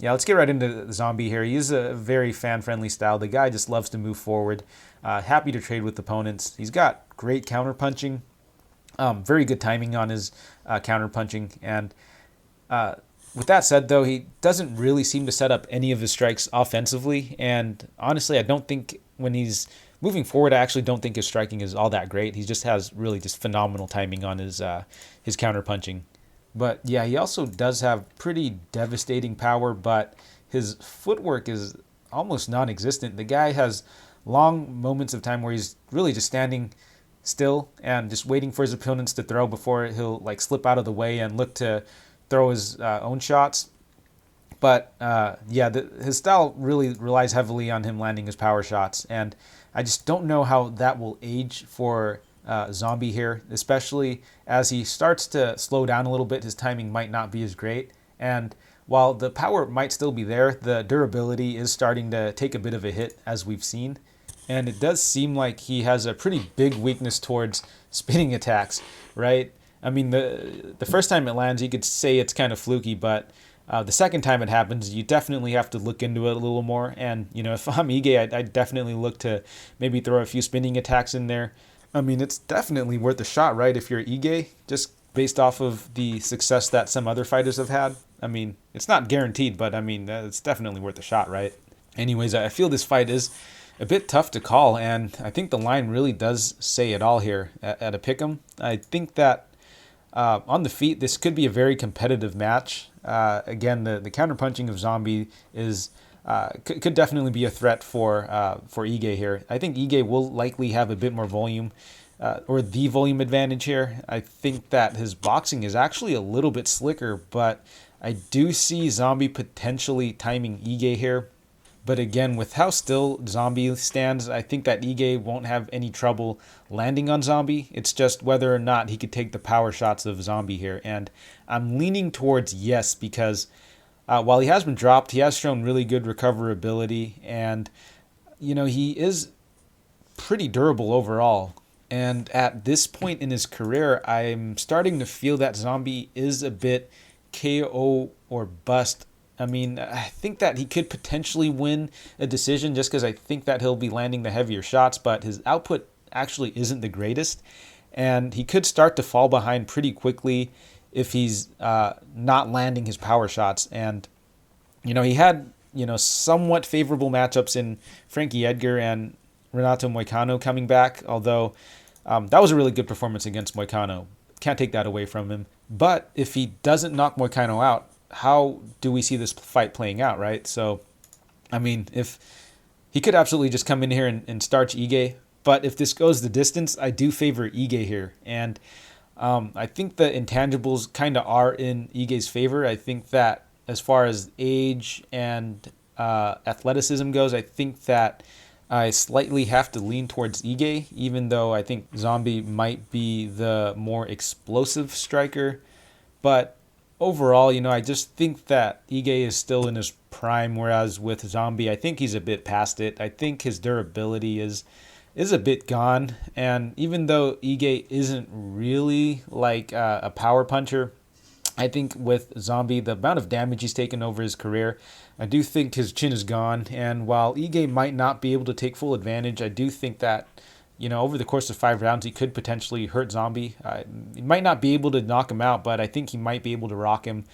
let's get right into Zombie here. He is a very fan-friendly style. The guy just loves to move forward, happy to trade with opponents. He's got great counter-punching, very good timing on his counter-punching, and with that said, though, he doesn't really seem to set up any of his strikes offensively, and honestly, I don't think when he's moving forward, I actually don't think his striking is all that great. He just has really just phenomenal timing on his counter-punching. But yeah, he also does have pretty devastating power, but his footwork is almost non-existent. The guy has long moments of time where he's really just standing still and just waiting for his opponents to throw before he'll slip out of the way and look to throw his own shots. But his style really relies heavily on him landing his power shots, and I just don't know how that will age for Zombie here, especially as he starts to slow down a little bit. His timing might not be as great, and while the power might still be there, the durability is starting to take a bit of a hit, as we've seen, and it does seem like he has a pretty big weakness towards spinning attacks, right? The first time it lands, you could say it's kind of fluky, but the second time it happens, you definitely have to look into it a little more. And, if I'm Ige, I'd definitely look to maybe throw a few spinning attacks in there. It's definitely worth a shot, right? If you're Ige, just based off of the success that some other fighters have had. It's not guaranteed, but it's definitely worth a shot, right? Anyways, I feel this fight is a bit tough to call, and I think the line really does say it all here at a pick'em. I think that on the feet, this could be a very competitive match. Again, the counterpunching of Zombie is could definitely be a threat for Ige here. I think Ige will likely have a bit more volume, or the volume advantage here. I think that his boxing is actually a little bit slicker, but I do see Zombie potentially timing Ige here. But again, with how still Zombie stands, I think that Ige won't have any trouble landing on Zombie. It's just whether or not he could take the power shots of Zombie here. And I'm leaning towards yes, because while he has been dropped, he has shown really good recoverability. And, he is pretty durable overall. And at this point in his career, I'm starting to feel that Zombie is a bit KO or bust. I think that he could potentially win a decision just because I think that he'll be landing the heavier shots, but his output actually isn't the greatest. And he could start to fall behind pretty quickly if he's not landing his power shots. And, he had, somewhat favorable matchups in Frankie Edgar and Renato Moicano coming back, although that was a really good performance against Moicano. Can't take that away from him. But if he doesn't knock Moicano out, how do we see this fight playing out, right? So, if he could absolutely just come in here and starch Ige, but if this goes the distance, I do favor Ige here. And I think the intangibles kind of are in Ige's favor. I think that as far as age and athleticism goes, I think that I slightly have to lean towards Ige, even though I think Zombie might be the more explosive striker. But overall, I just think that Ige is still in his prime, whereas with Zombie, I think he's a bit past it. I think his durability is a bit gone, and even though Ige isn't really like a power puncher, I think with Zombie, the amount of damage he's taken over his career, I do think his chin is gone. And while Ige might not be able to take full advantage, I do think that, over the course of 5 rounds, he could potentially hurt Zombie. He might not be able to knock him out, but I think he might be able to rock him.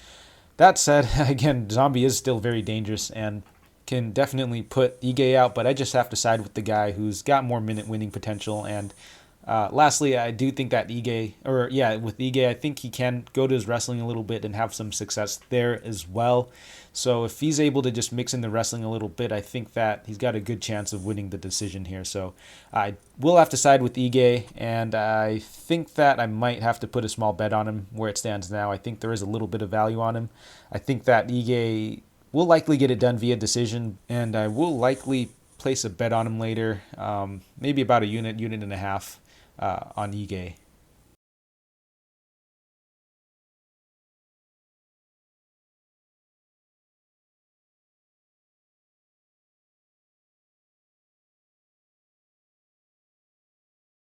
That said, again, Zombie is still very dangerous and can definitely put Ige out, but I just have to side with the guy who's got more minute winning potential. And lastly, I do think that with Ige, I think he can go to his wrestling a little bit and have some success there as well. So if he's able to just mix in the wrestling a little bit, I think that he's got a good chance of winning the decision here. So I will have to side with Ige, and I think that I might have to put a small bet on him where it stands now. I think there is a little bit of value on him. I think that Ige will likely get it done via decision, and I will likely place a bet on him later, maybe about a unit and a half on Ige.